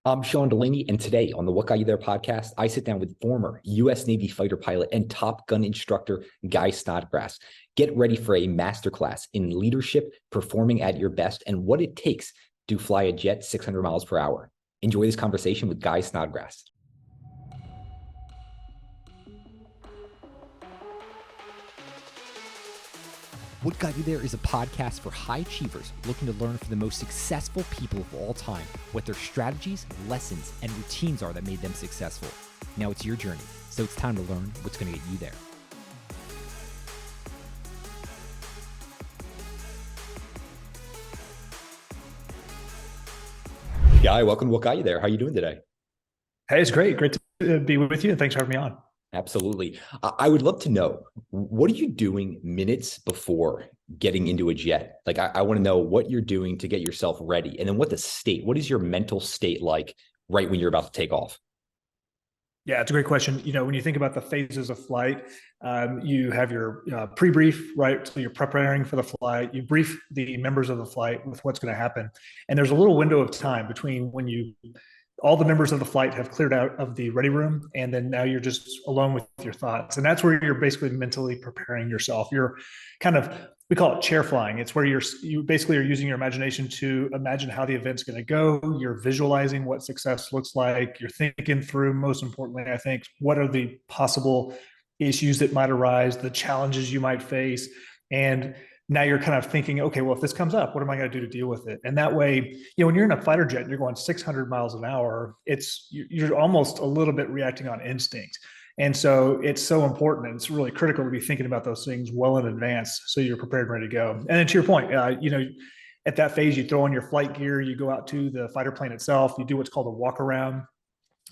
I'm Sean DeLaney, and today on the What Got You There podcast, I sit down with former U.S. Navy fighter pilot and Top Gun instructor Guy Snodgrass. Get ready for a masterclass in leadership, performing at your best, and what it takes to fly a jet 600 miles per hour. Enjoy this conversation with Guy Snodgrass. What Got You There is a podcast for high achievers looking to learn from the most successful people of all time, what their strategies, lessons, and routines are that made them successful. Now it's your journey, so it's time to learn what's going to get you there. Guy, welcome to What Got You There. How are you doing today? Hey, it's great. Great to be with you, and thanks for having me on. Absolutely. I would love to know, what are you doing minutes before getting into a jet? Like, I want to know what you're doing to get yourself ready. And then what is your mental state like right when you're about to take off? Yeah, it's a great question. When you think about the phases of flight, you have your pre-brief, right? So you're preparing for the flight. You brief the members of the flight with what's going to happen. And there's a little window of time between when all the members of the flight have cleared out of the ready room, and then now you're just alone with your thoughts. And that's where you're basically mentally preparing yourself. You're we call it chair flying. It's where you basically are using your imagination to imagine how the event's going to go. You're visualizing what success looks like. You're thinking through, most importantly, I think, what are the possible issues that might arise, the challenges you might face. And now you're kind of thinking, okay, well, if this comes up, what am I going to do to deal with it? And that way, when you're in a fighter jet and you're going 600 miles an hour, you're almost a little bit reacting on instinct. And so it's so important, and it's really critical to be thinking about those things well in advance so you're prepared and ready to go. And then to your point, at that phase, you throw on your flight gear, you go out to the fighter plane itself, you do what's called a walk around.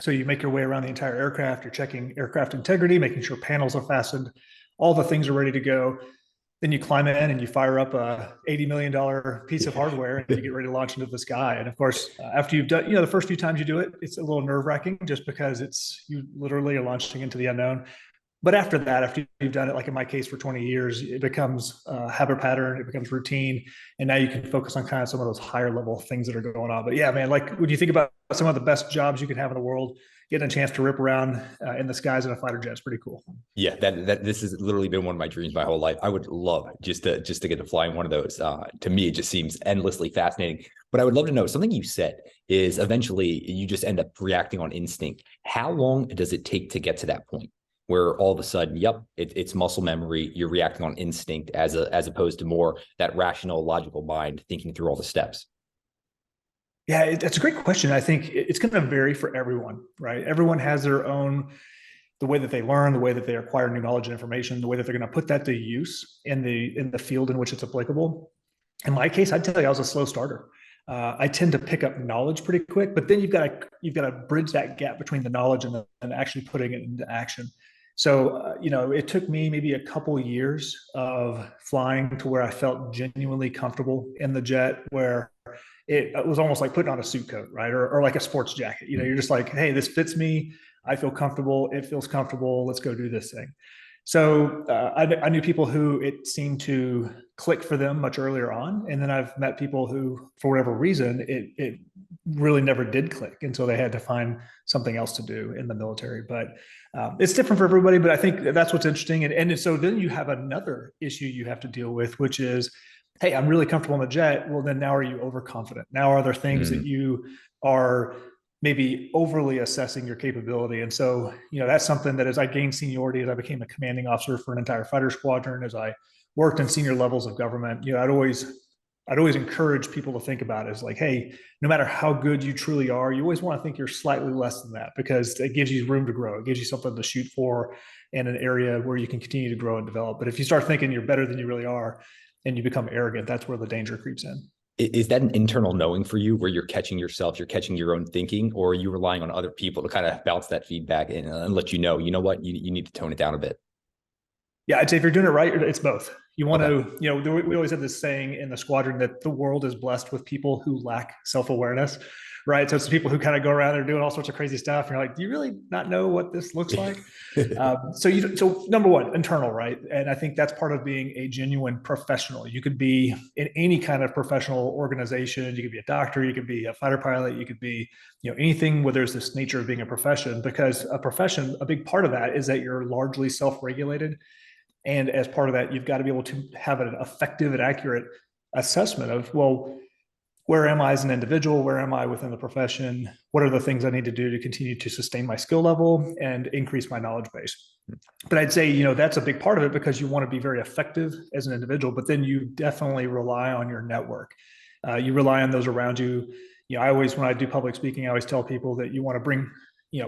So you make your way around the entire aircraft, you're checking aircraft integrity, making sure panels are fastened, all the things are ready to go. Then you climb in and you fire up a $80 million piece of hardware and you get ready to launch into the sky. And of course, after you've done, the first few times you do it, it's a little nerve wracking just because you literally are launching into the unknown. But after that, after you've done it, like in my case for 20 years, it becomes a habit pattern, it becomes routine. And now you can focus on kind of some of those higher level things that are going on. But yeah, man, like when you think about some of the best jobs you could have in the world, getting a chance to rip around in the skies in a fighter jet is pretty cool. Yeah, this has literally been one of my dreams my whole life. I would love just to get to fly in one of those. To me, it just seems endlessly fascinating. But I would love to know, something you said is eventually you just end up reacting on instinct. How long does it take to get to that point where all of a sudden, it's muscle memory, you're reacting on instinct as opposed to more that rational, logical mind thinking through all the steps? Yeah, that's a great question. I think it's going to vary for everyone, right? Everyone has their own, the way that they learn, the way that they acquire new knowledge and information, the way that they're going to put that to use in the field in which it's applicable. In my case, I'd tell you I was a slow starter. I tend to pick up knowledge pretty quick, but then you've got to bridge that gap between the knowledge and actually putting it into action. So, it took me maybe a couple of years of flying to where I felt genuinely comfortable in the jet, where it was almost like putting on a suit coat, right? Or like a sports jacket. You're just like, hey, this fits me. I feel comfortable. It feels comfortable. Let's go do this thing. So I knew people who it seemed to click for them much earlier on. And then I've met people who, for whatever reason, it really never did click until they had to find something else to do in the military. But it's different for everybody. But I think that's what's interesting. And so then you have another issue you have to deal with, which is, hey, I'm really comfortable in the jet. Well, then now are you overconfident? Now are there things that you are maybe overly assessing your capability? And so, that's something that as I gained seniority, as I became a commanding officer for an entire fighter squadron, as I worked in senior levels of government, I'd always encourage people to think about it as like, hey, no matter how good you truly are, you always want to think you're slightly less than that, because it gives you room to grow. It gives you something to shoot for and an area where you can continue to grow and develop. But if you start thinking you're better than you really are, and you become arrogant, that's where the danger creeps in. Is that an internal knowing for you where you're catching yourself, you're catching your own thinking, or are you relying on other people to kind of bounce that feedback and let you know what, you need to tone it down a bit? Yeah, I'd say if you're doing it right, it's both. You want to, we always have this saying in the squadron that the world is blessed with people who lack self-awareness, right? So it's the people who kind of go around there doing all sorts of crazy stuff. And you're like, do you really not know what this looks like? So number one, internal, right? And I think that's part of being a genuine professional. You could be in any kind of professional organization. You could be a doctor, you could be a fighter pilot, you could be, anything where there's this nature of being a profession, because a profession, a big part of that is that you're largely self-regulated. And as part of that, you've got to be able to have an effective and accurate assessment of, well, where am I as an individual? Where am I within the profession? What are the things I need to do to continue to sustain my skill level and increase my knowledge base? But I'd say, that's a big part of it, because you want to be very effective as an individual, but then you definitely rely on your network. You rely on those around you. I always, when I do public speaking, I always tell people that you want to bring,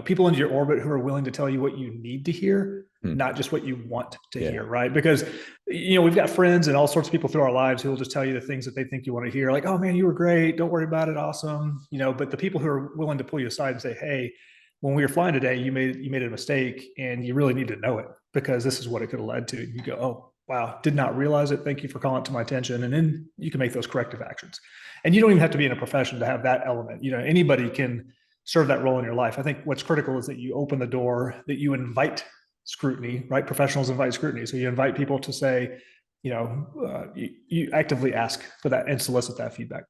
people into your orbit who are willing to tell you what you need to hear, not just what you want to hear, right? Because, we've got friends and all sorts of people through our lives who will just tell you the things that they think you want to hear. Like, oh man, you were great. Don't worry about it. Awesome. But the people who are willing to pull you aside and say, hey, when we were flying today, you made a mistake and you really need to know it, because this is what it could have led to. You go, oh, wow, did not realize it. Thank you for calling it to my attention. And then you can make those corrective actions. And you don't even have to be in a profession to have that element. Anybody can serve that role in your life. I think what's critical is that you open the door, that you invite scrutiny, right? Professionals invite scrutiny. So you invite people to say, you actively ask for that and solicit that feedback.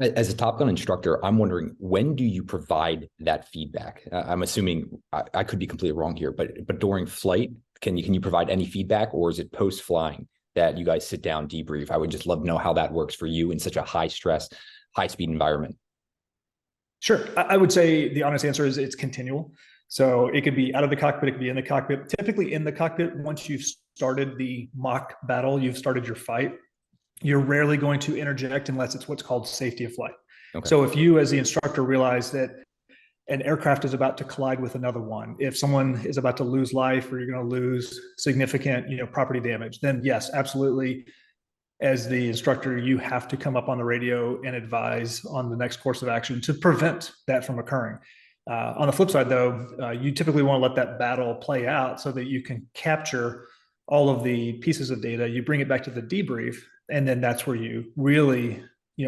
As a Top Gun instructor, I'm wondering, when do you provide that feedback? I'm assuming I could be completely wrong here, but during flight, can you provide any feedback, or is it post flying that you guys sit down, debrief? I would just love to know how that works for you in such a high stress, high speed environment. Sure. I would say the honest answer is it's continual. So it could be out of the cockpit, it could be in the cockpit. Typically in the cockpit, once you've started the mock battle, you've started your fight, you're rarely going to interject unless it's what's called safety of flight. Okay. So if you as the instructor realize that an aircraft is about to collide with another one, if someone is about to lose life or you're going to lose significant, property damage, then yes, absolutely. As the instructor, you have to come up on the radio and advise on the next course of action to prevent that from occurring. On the flip side, though, you typically want to let that battle play out so that you can capture all of the pieces of data. You bring it back to the debrief, and then that's where you really,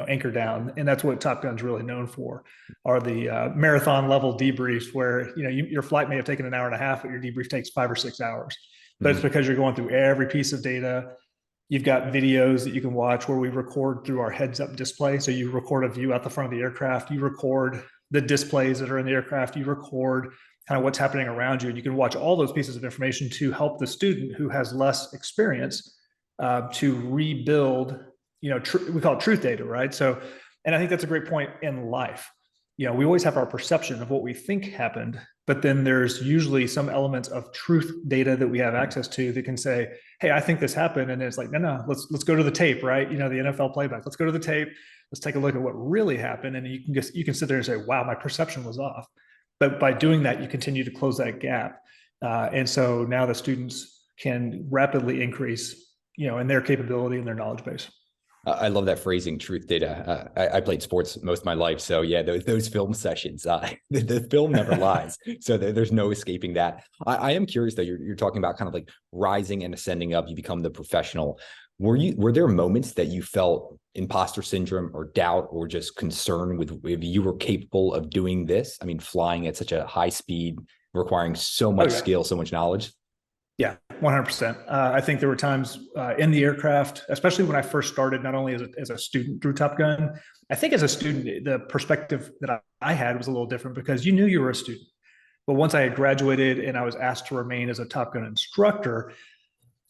anchor down. And that's what Top Gun's really known for, are the marathon level debriefs where, your flight may have taken an hour and a half, but your debrief takes 5 or 6 hours. But it's because you're going through every piece of data. You've got videos that you can watch where we record through our heads-up display. So you record a view out the front of the aircraft. You record the displays that are in the aircraft. You record kind of what's happening around you. And you can watch all those pieces of information to help the student who has less experience to rebuild, we call it truth data, right? So, and I think that's a great point in life. We always have our perception of what we think happened, but then there's usually some elements of truth data that we have access to that can say, hey, I think this happened. And it's like, no, let's go to the tape, right? The NFL playback, let's go to the tape. Let's take a look at what really happened. And you can sit there and say, wow, my perception was off. But by doing that, you continue to close that gap. And so now the students can rapidly increase, in their capability and their knowledge base. I love that phrasing, truth data. I played sports most of my life. So yeah, those film sessions, the film never lies. So there's no escaping that. I am curious though, you're talking about kind of like rising and ascending up, you become the professional. Were there moments that you felt imposter syndrome or doubt or just concern with if you were capable of doing this? I mean, flying at such a high speed, requiring so much skill, so much knowledge. Yeah, 100%. I think there were times in the aircraft, especially when I first started, not only as a student through Top Gun. I think as a student, the perspective that I had was a little different, because you knew you were a student. But once I had graduated and I was asked to remain as a Top Gun instructor,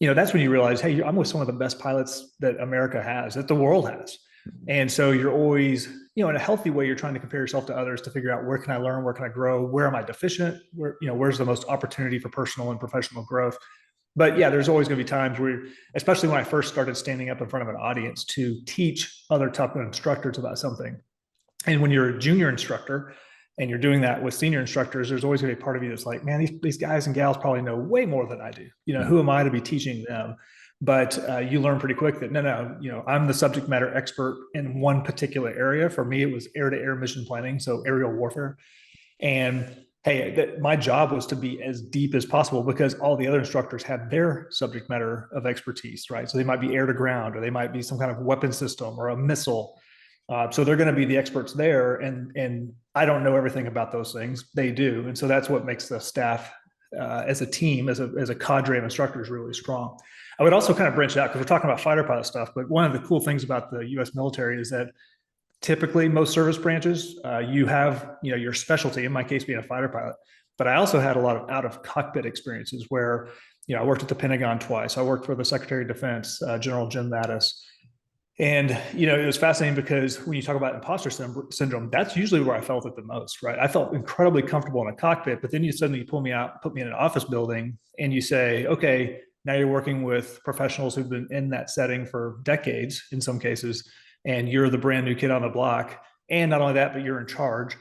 that's when you realize, hey, I'm with some of the best pilots that America has, that the world has. And so you're always, in a healthy way, you're trying to compare yourself to others to figure out, where can I learn? Where can I grow? Where am I deficient? Where's the most opportunity for personal and professional growth? But yeah, there's always going to be times where, especially when I first started standing up in front of an audience to teach other Top Gun instructors about something. And when you're a junior instructor and you're doing that with senior instructors, there's always going to be a part of you that's like, man, these guys and gals probably know way more than I do. Who am I to be teaching them? But you learn pretty quick that no, I'm the subject matter expert in one particular area. For me, it was air-to-air mission planning, so aerial warfare. And hey, my job was to be as deep as possible, because all the other instructors had their subject matter of expertise, right? So they might be air to ground, or they might be some kind of weapon system or a missile. So they're going to be the experts there, and I don't know everything about those things. They do, and so that's what makes the staff as a team, as a cadre of instructors, really strong. I would also kind of branch out because we're talking about fighter pilot stuff, but one of the cool things about the U.S. military is that typically most service branches, you have your specialty. In my case, being a fighter pilot, but I also had a lot of out of cockpit experiences where I worked at the Pentagon twice. I worked for the Secretary of Defense, General Jim Mattis. And it was fascinating because when you talk about imposter syndrome, that's usually where I felt it the most, right? I felt incredibly comfortable in a cockpit, but then you suddenly pull me out, put me in an office building, and you say, okay, now you're working with professionals who've been in that setting for decades in some cases, and you're the brand new kid on the block. And not only that, but you're in charge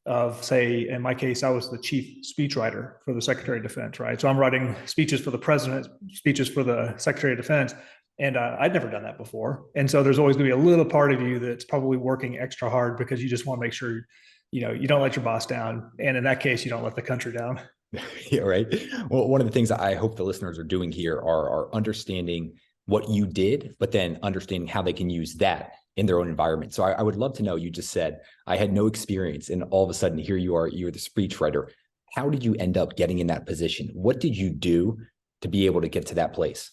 of, say, in my case, I was the chief speechwriter for the Secretary of Defense, right? So I'm writing speeches for the president, speeches for the Secretary of Defense. And I'd never done that before. And so there's always going to be a little part of you that's probably working extra hard because you just want to make sure, you don't let your boss down. And in that case, you don't let the country down. Yeah, right. Well, one of the things I hope the listeners are doing here are understanding what you did, but then understanding how they can use that in their own environment. So I would love to know, you just said, I had no experience, and all of a sudden here you are, you're the speechwriter. How did you end up getting in that position? What did you do to be able to get to that place?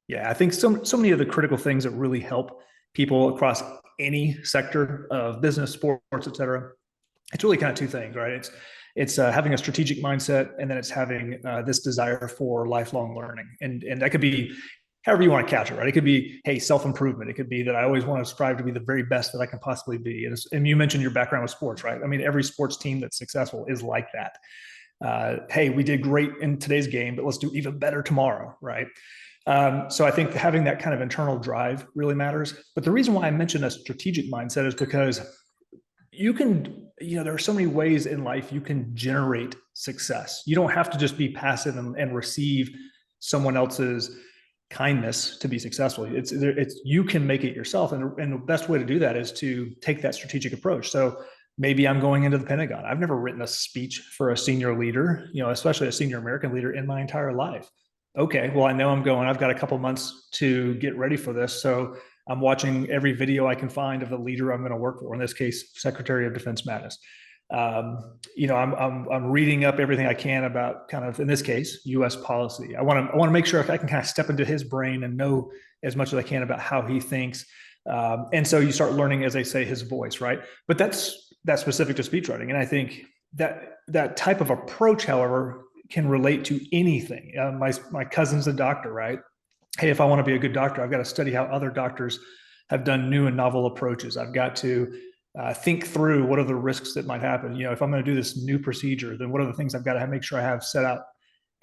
Yeah, I think so many of the critical things that really help people across any sector of business, sports, et cetera, it's really kind of two things, right? It's having a strategic mindset, and then it's having this desire for lifelong learning. And that could be however you want to catch it, right? It could be, hey, self-improvement. It could be that I always want to strive to be the very best that I can possibly be. And you mentioned your background with sports, right? I mean, every sports team that's successful is like that. Hey, we did great in today's game, but let's do even better tomorrow, right? So I think having that kind of internal drive really matters. But the reason why I mentioned a strategic mindset is because you can, there are so many ways in life you can generate success. You don't have to just be passive and receive someone else's kindness to be successful. It's you can make it yourself. And the best way to do that is to take that strategic approach. So maybe I'm going into the Pentagon. I've never written a speech for a senior leader, especially a senior American leader, in my entire life. Okay, well, I know I'm going. I've got a couple months to get ready for this. So I'm watching every video I can find of the leader I'm going to work for, in this case, Secretary of Defense Mattis. I'm reading up everything I can about, kind of, in this case, U.S. policy. I want to make sure if I can kind of step into his brain and know as much as I can about how he thinks. And so you start learning, as they say, his voice, right? But that's specific to speechwriting. And I think that type of approach, however, can relate to anything. My cousin's a doctor, right? Hey, if I want to be a good doctor, I've got to study how other doctors have done new and novel approaches. I've got to think through what are the risks that might happen. If I'm going to do this new procedure, then what are the things I've got to make sure I have set out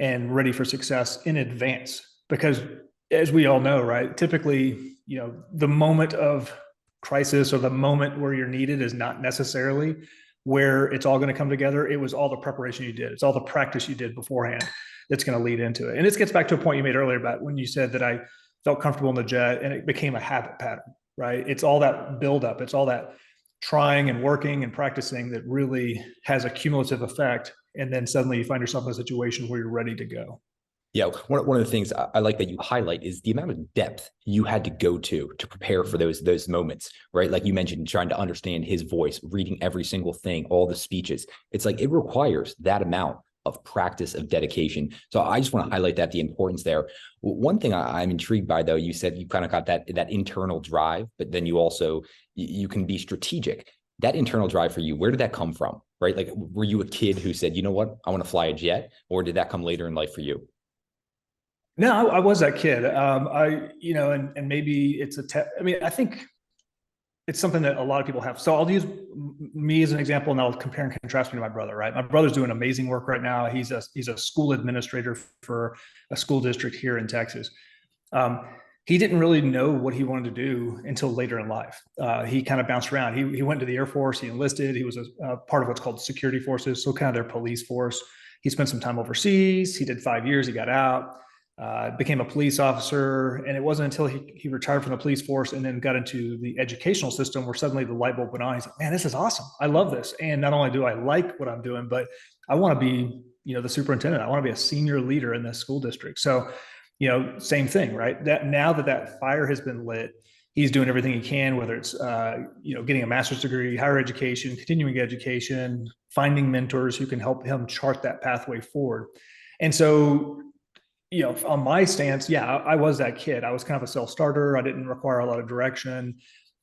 and ready for success in advance? Because as we all know, right, typically, the moment of crisis or the moment where you're needed is not necessarily where it's all going to come together. It was all the preparation you did. It's all the practice you did beforehand that's going to lead into it. And this gets back to a point you made earlier about when you said that I felt comfortable in the jet and it became a habit pattern, right? It's all that buildup. It's all that trying and working and practicing that really has a cumulative effect. And then suddenly you find yourself in a situation where you're ready to go. Yeah, one of the things I like that you highlight is the amount of depth you had to go to prepare for those moments, right? Like you mentioned, trying to understand his voice, reading every single thing, all the speeches. It's like it requires that amount of practice, of dedication. So I just want to highlight the importance there. One thing I'm intrigued by, though, you said you kind of got that internal drive, but then you also, you can be strategic. That internal drive for you, where did that come from, right? Like, were you a kid who said, you know what, I want to fly a jet, or did that come later in life for you? No, I was that kid. And maybe it's I think it's something that a lot of people have. So I'll use me as an example, and I'll compare and contrast me to my brother, right? My brother's doing amazing work right now. He's a school administrator for a school district here in Texas. He didn't really know what he wanted to do until later in life. He kind of bounced around. He went to the Air Force. He enlisted. He was a part of what's called security forces, so kind of their police force. He spent some time overseas. He did 5 years. He got out. Became a police officer, and it wasn't until he retired from the police force and then got into the educational system where suddenly the light bulb went on. He's like, man, this is awesome. I love this. And not only do I like what I'm doing, but I want to be, the superintendent. I want to be a senior leader in this school district. So, same thing, right? That now that fire has been lit, he's doing everything he can, whether it's getting a master's degree, higher education, continuing education, finding mentors who can help him chart that pathway forward. And so, on my stance, I was that kid. I was kind of a self-starter. I didn't require a lot of direction.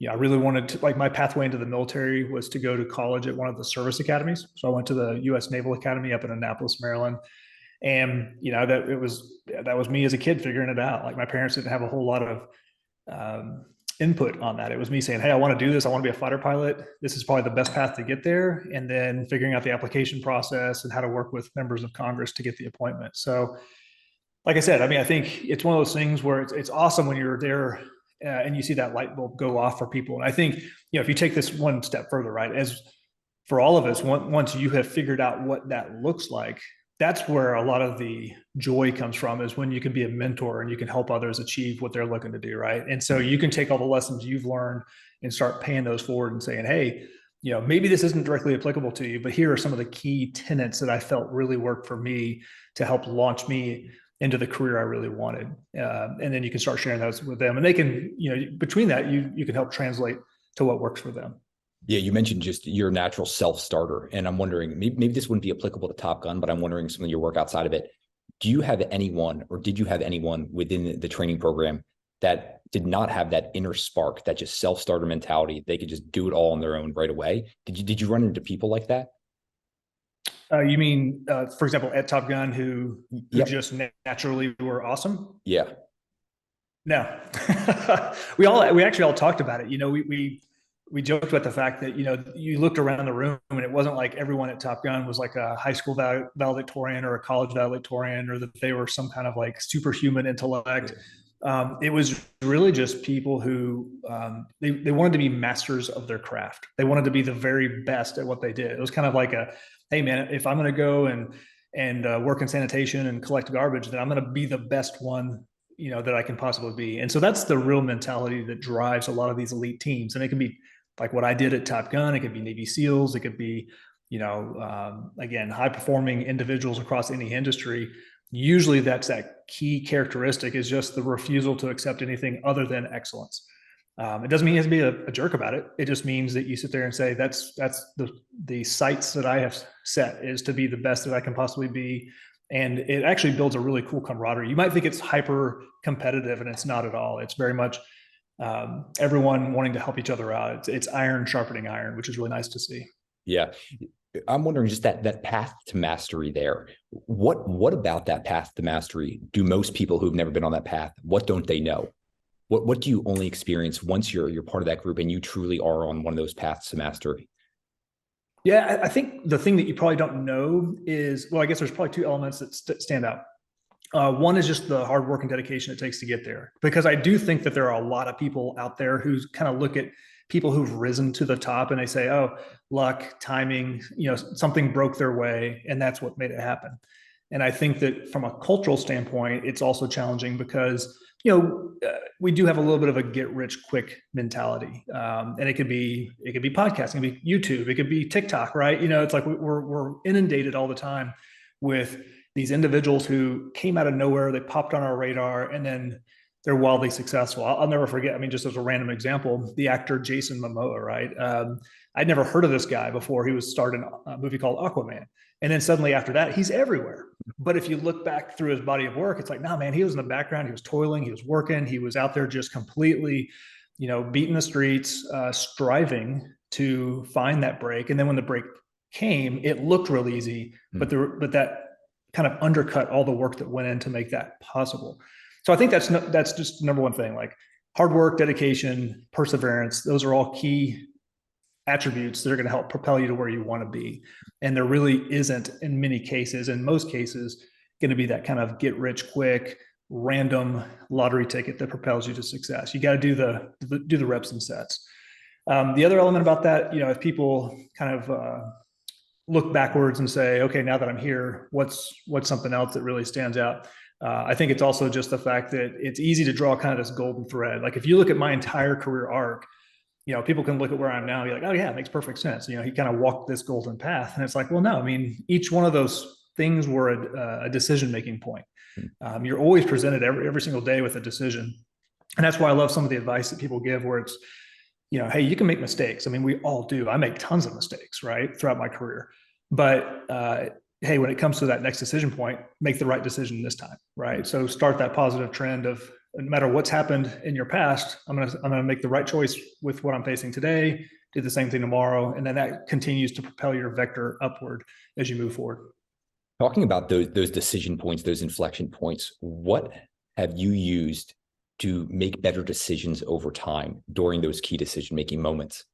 I really wanted to, like, my pathway into the military was to go to college at one of the service academies. So I went to the U.S. Naval Academy up in Annapolis, Maryland. And, that was me as a kid figuring it out. Like, my parents didn't have a whole lot of input on that. It was me saying, hey, I want to do this. I want to be a fighter pilot. This is probably the best path to get there. And then figuring out the application process and how to work with members of Congress to get the appointment. So, like I said, I mean, I think it's one of those things where it's awesome when you're there and you see that light bulb go off for people. And I think, if you take this one step further, right, as for all of us, once you have figured out what that looks like, that's where a lot of the joy comes from, is when you can be a mentor and you can help others achieve what they're looking to do, right? And so you can take all the lessons you've learned and start paying those forward and saying, hey, maybe this isn't directly applicable to you, but here are some of the key tenets that I felt really worked for me to help launch me into the career I really wanted. And then you can start sharing those with them, and they can, between that, you can help translate to what works for them. Yeah, you mentioned just your natural self-starter, and I'm wondering, maybe this wouldn't be applicable to Top Gun, but I'm wondering some of your work outside of it. Do you have anyone, or did you have anyone within the training program that did not have that inner spark, that just self-starter mentality? They could just do it all on their own right away. Did you run into people like that? You mean, for example, at Top Gun, who just naturally were awesome? Yeah. No, we actually all talked about it. We joked about the fact that, you looked around the room and it wasn't like everyone at Top Gun was like a high school valedictorian or a college valedictorian, or that they were some kind of like superhuman intellect. It was really just people who they wanted to be masters of their craft. They wanted to be the very best at what they did. It was kind of like hey man, if I'm going to go and work in sanitation and collect garbage, then I'm going to be the best one, that I can possibly be. And so that's the real mentality that drives a lot of these elite teams. And it can be like what I did at Top Gun. It could be Navy SEALs. It could be, again, high performing individuals across any industry. Usually that's that key characteristic, is just the refusal to accept anything other than excellence. It doesn't mean you have to be a jerk about it. It just means that you sit there and say, that's the sights that I have set, is to be the best that I can possibly be. And it actually builds a really cool camaraderie. You might think it's hyper competitive, and it's not at all. It's very much everyone wanting to help each other out. It's iron sharpening iron, which is really nice to see. Yeah. I'm wondering, just that path to mastery there. What about that path to mastery do most people who've never been on that path, what don't they know? What do you only experience once you're part of that group and you truly are on one of those paths to mastery? Yeah, I think the thing that you probably don't know is, well, I guess there's probably two elements that stand out. One is just the hard work and dedication it takes to get there. Because I do think that there are a lot of people out there who kind of look at people who've risen to the top and they say, oh, luck, timing, something broke their way, and that's what made it happen. And I think that from a cultural standpoint, it's also challenging because, we do have a little bit of a get rich quick mentality. And it could be podcasting, it could be YouTube, it could be TikTok, right? It's like we're inundated all the time with these individuals who came out of nowhere, they popped on our radar, and then they're wildly successful. I'll never forget, just as a random example, the actor Jason Momoa, right? I'd never heard of this guy before he was starring a movie called Aquaman. And then suddenly after that, he's everywhere. But if you look back through his body of work, it's like, no, man, he was in the background. He was toiling. He was working. He was out there just completely, beating the streets, striving to find that break. And then when the break came, it looked real easy, but that kind of undercut all the work that went in to make that possible. So I think that's just number one thing, like hard work, dedication, perseverance. Those are all key attributes that are going to help propel you to where you want to be. And there really isn't, in many cases, in most cases, going to be that kind of get rich quick, random lottery ticket that propels you to success. You got to do the reps and sets. The other element about that, if people kind of look backwards and say, okay, now that I'm here, what's something else that really stands out? I think it's also just the fact that it's easy to draw kind of this golden thread. Like if you look at my entire career arc, people can look at where I'm now and be like, oh yeah, it makes perfect sense. He kind of walked this golden path. And it's like, well, no, each one of those things were a decision-making point. You're always presented every single day with a decision. And that's why I love some of the advice that people give where it's, hey, you can make mistakes. I mean, we all do. I make tons of mistakes, right, throughout my career. But hey, when it comes to that next decision point, make the right decision this time, right? So start that positive trend of no matter what's happened in your past, I'm gonna make the right choice with what I'm facing today. Do the same thing tomorrow, and then that continues to propel your vector upward as you move forward. Talking about those decision points, those inflection points, what have you used to make better decisions over time during those key decision-making moments?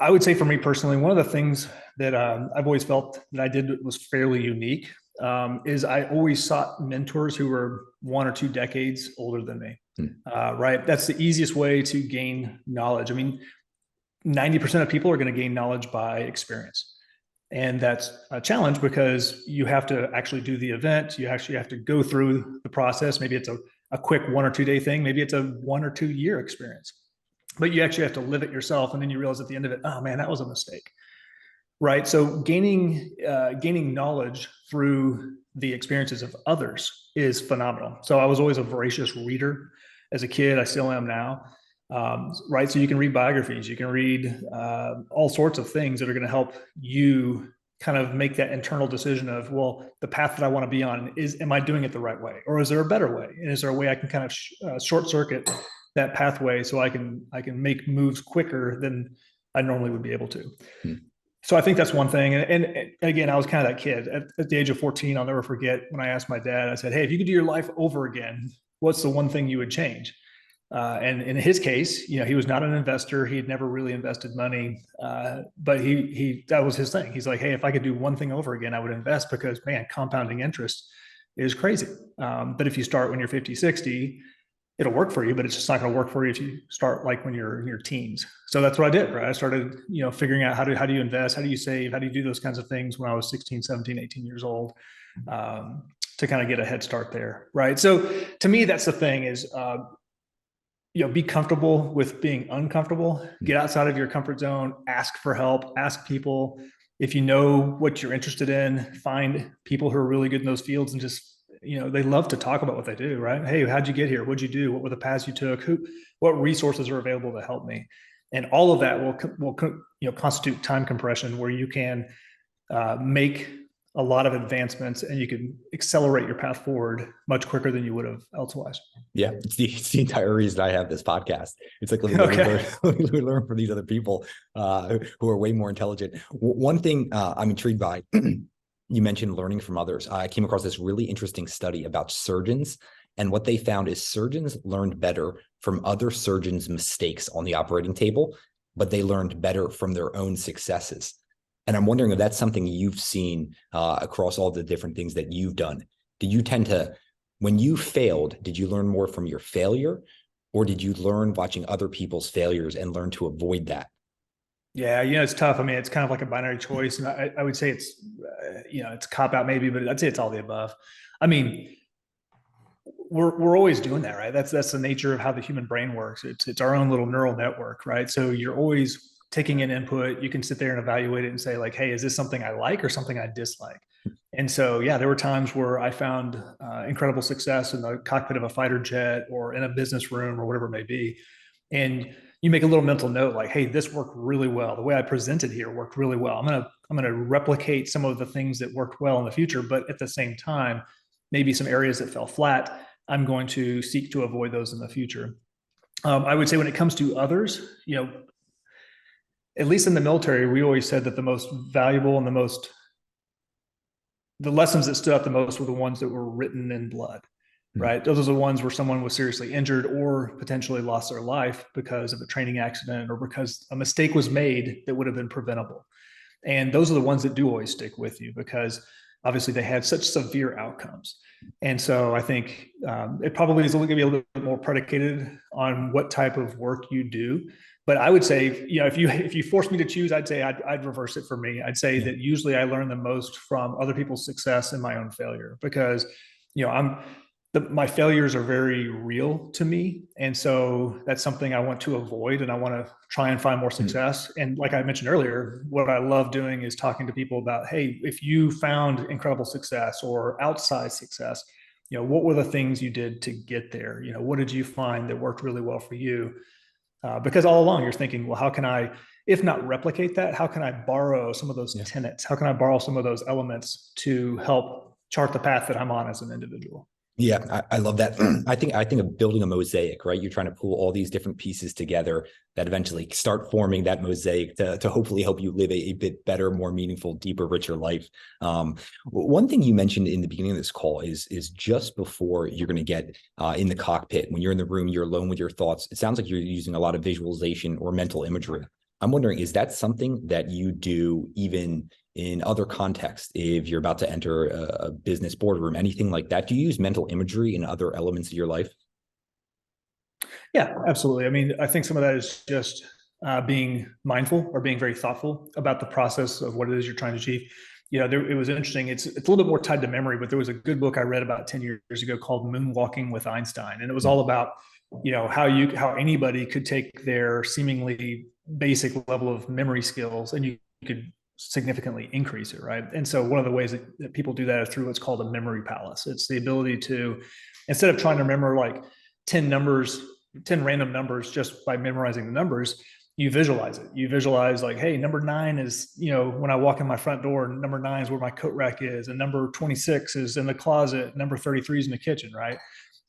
I would say for me personally, one of the things that I've always felt that I did was fairly unique is I always sought mentors who were 1 or 2 decades older than me. Right. That's the easiest way to gain knowledge. I mean, 90% of people are going to gain knowledge by experience. And that's a challenge because you have to actually do the event. You actually have to go through the process. Maybe it's a quick 1 or 2 day thing. Maybe it's a 1 or 2 year experience, but you actually have to live it yourself. And then you realize at the end of it, oh man, that was a mistake. Right. So gaining knowledge through the experiences of others is phenomenal. So I was always a voracious reader as a kid. I still am now. Right. So you can read biographies, you can read all sorts of things that are going to help you kind of make that internal decision of, well, the path that I want to be on am I doing it the right way, or is there a better way? And is there a way I can kind of short circuit that pathway so I can make moves quicker than I normally would be able to? So I think that's one thing. And again, I was kind of that kid at the age of 14. I'll never forget when I asked my dad, I said, hey, if you could do your life over again, what's the one thing you would change? And in his case, he was not an investor. He had never really invested money, but that was his thing. He's like, hey, if I could do one thing over again, I would invest because, man, compounding interest is crazy. But if you start when you're 50, 60, it'll work for you, but it's just not going to work for you if you start like when you're in your teens. So that's what I did, right? I started, figuring out how do you invest? How do you save? How do you do those kinds of things when I was 16, 17, 18 years old, to kind of get a head start there, right? So to me, that's the thing is, be comfortable with being uncomfortable, get outside of your comfort zone, ask for help, ask people. If you know what you're interested in, find people who are really good in those fields and just, they love to talk about what they do, right? Hey, how'd you get here? What'd you do? What were the paths you took? What resources are available to help me? And all of that will constitute time compression where you can make a lot of advancements and you can accelerate your path forward much quicker than you would have elsewise. Yeah, it's the entire reason I have this podcast. It's like we learn from these other people who are way more intelligent. One thing I'm intrigued by, you mentioned learning from others. I came across this really interesting study about surgeons, and what they found is surgeons learned better from other surgeons' mistakes on the operating table, but they learned better from their own successes. And I'm wondering if that's something you've seen across all the different things that you've done. Did you tend to, when you failed, did you learn more from your failure, or did you learn watching other people's failures and learn to avoid that? Yeah, it's tough. I mean, it's kind of like a binary choice. And I would say it's, it's a cop out maybe, but I'd say it's all the above. I mean, we're always doing that, right? That's the nature of how the human brain works. It's our own little neural network, right? So you're always taking in input. You can sit there and evaluate it and say like, hey, is this something I like or something I dislike? And so, yeah, there were times where I found incredible success in the cockpit of a fighter jet or in a business room or whatever it may be. And you make a little mental note like, hey, this worked really well. The way I presented here worked really well. I'm going to replicate some of the things that worked well in the future, but at the same time, maybe some areas that fell flat, I'm going to seek to avoid those in the future. I would say when it comes to others, at least in the military, we always said that the most valuable and the lessons that stood out the most were the ones that were written in blood, right? Those are the ones where someone was seriously injured or potentially lost their life because of a training accident or because a mistake was made that would have been preventable. And those are the ones that do always stick with you because obviously they had such severe outcomes. And so I think it probably is going to be a little bit more predicated on what type of work you do. But I would say, if you force me to choose, I'd say I'd reverse it for me. I'd say that usually I learn the most from other people's success and my own failure because, my failures are very real to me. And so that's something I want to avoid and I want to try and find more success. And like I mentioned earlier, what I love doing is talking to people about, hey, if you found incredible success or outsized success, what were the things you did to get there? What did you find that worked really well for you? Because all along you're thinking, well, how can I, if not replicate that, how can I borrow some of those tenets? How can I borrow some of those elements to help chart the path that I'm on as an individual? Yeah, I love that. I think of building a mosaic, right? You're trying to pull all these different pieces together that eventually start forming that mosaic to hopefully help you live a bit better, more meaningful, deeper, richer life. One thing you mentioned in the beginning of this call is just before you're going to get in the cockpit, when you're in the room, you're alone with your thoughts. It sounds like you're using a lot of visualization or mental imagery. I'm wondering, is that something that you do even in other contexts? If you're about to enter a business boardroom, anything like that, do you use mental imagery in other elements of your life? Yeah, absolutely. I mean, I think some of that is just being mindful or being very thoughtful about the process of what it is you're trying to achieve. It was interesting. It's a little bit more tied to memory, but there was a good book I read about 10 years ago called Moonwalking with Einstein. And it was all about, how anybody could take their seemingly basic level of memory skills and you could significantly increase it, right? And so one of the ways that people do that is through what's called a memory palace. It's the ability to, instead of trying to remember like 10 random numbers just by memorizing the numbers, you visualize it. You visualize like, hey, number 9 is, when I walk in my front door, number 9 is where my coat rack is, and number 26 is in the closet, number 33 is in the kitchen, right?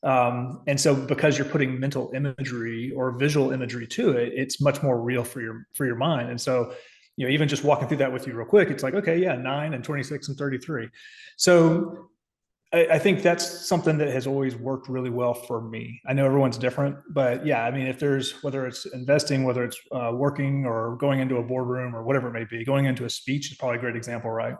And so because you're putting mental imagery or visual imagery to it, it's much more real for your mind. And so, even just walking through that with you real quick, it's like, okay, yeah, 9 and 26 and 33. So I think that's something that has always worked really well for me. I know everyone's different, but yeah, I mean, whether it's investing, whether it's working or going into a boardroom or whatever it may be, going into a speech is probably a great example, right?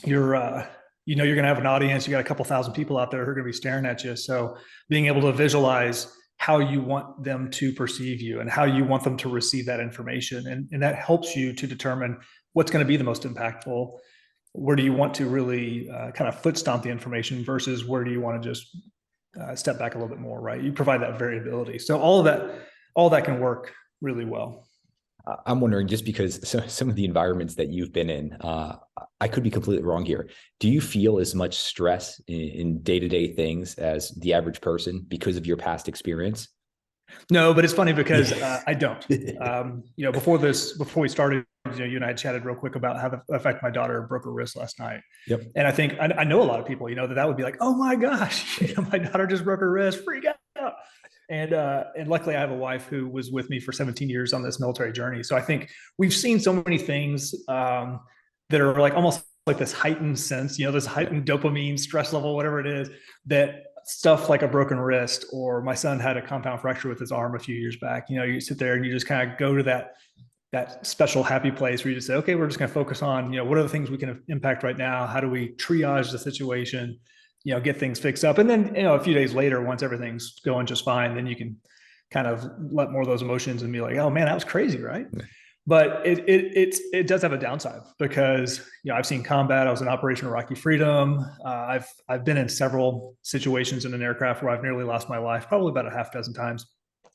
You're going to have an audience, you got a couple thousand people out there who are going to be staring at you. So being able to visualize how you want them to perceive you and how you want them to receive that information. And that helps you to determine what's going to be the most impactful. Where do you want to really kind of foot stomp the information versus where do you want to just step back a little bit more, right? You provide that variability. So all that can work really well. I'm wondering, just because some of the environments that you've been in, I could be completely wrong here. Do you feel as much stress in day-to-day things as the average person because of your past experience? No, but it's funny because I don't. Before we started, you and I had chatted real quick about how the fact my daughter broke her wrist last night. Yep. And I think I know a lot of people, that would be like, oh my gosh, my daughter just broke her wrist, freak out. And luckily I have a wife who was with me for 17 years on this military journey. So I think we've seen so many things that are like almost like this heightened sense, this heightened dopamine stress level, whatever it is, that stuff like a broken wrist, or my son had a compound fracture with his arm a few years back. You sit there and you just kind of go to that special happy place where you just say, okay, we're just going to focus on, what are the things we can impact right now? How do we triage the situation, get things fixed up? And then, a few days later, once everything's going just fine, then you can kind of let more of those emotions and be like, oh man, that was crazy, right? Yeah. But it does have a downside because, I've seen combat. I was in Operation Iraqi Freedom. I've been in several situations in an aircraft where I've nearly lost my life, probably about a half dozen times,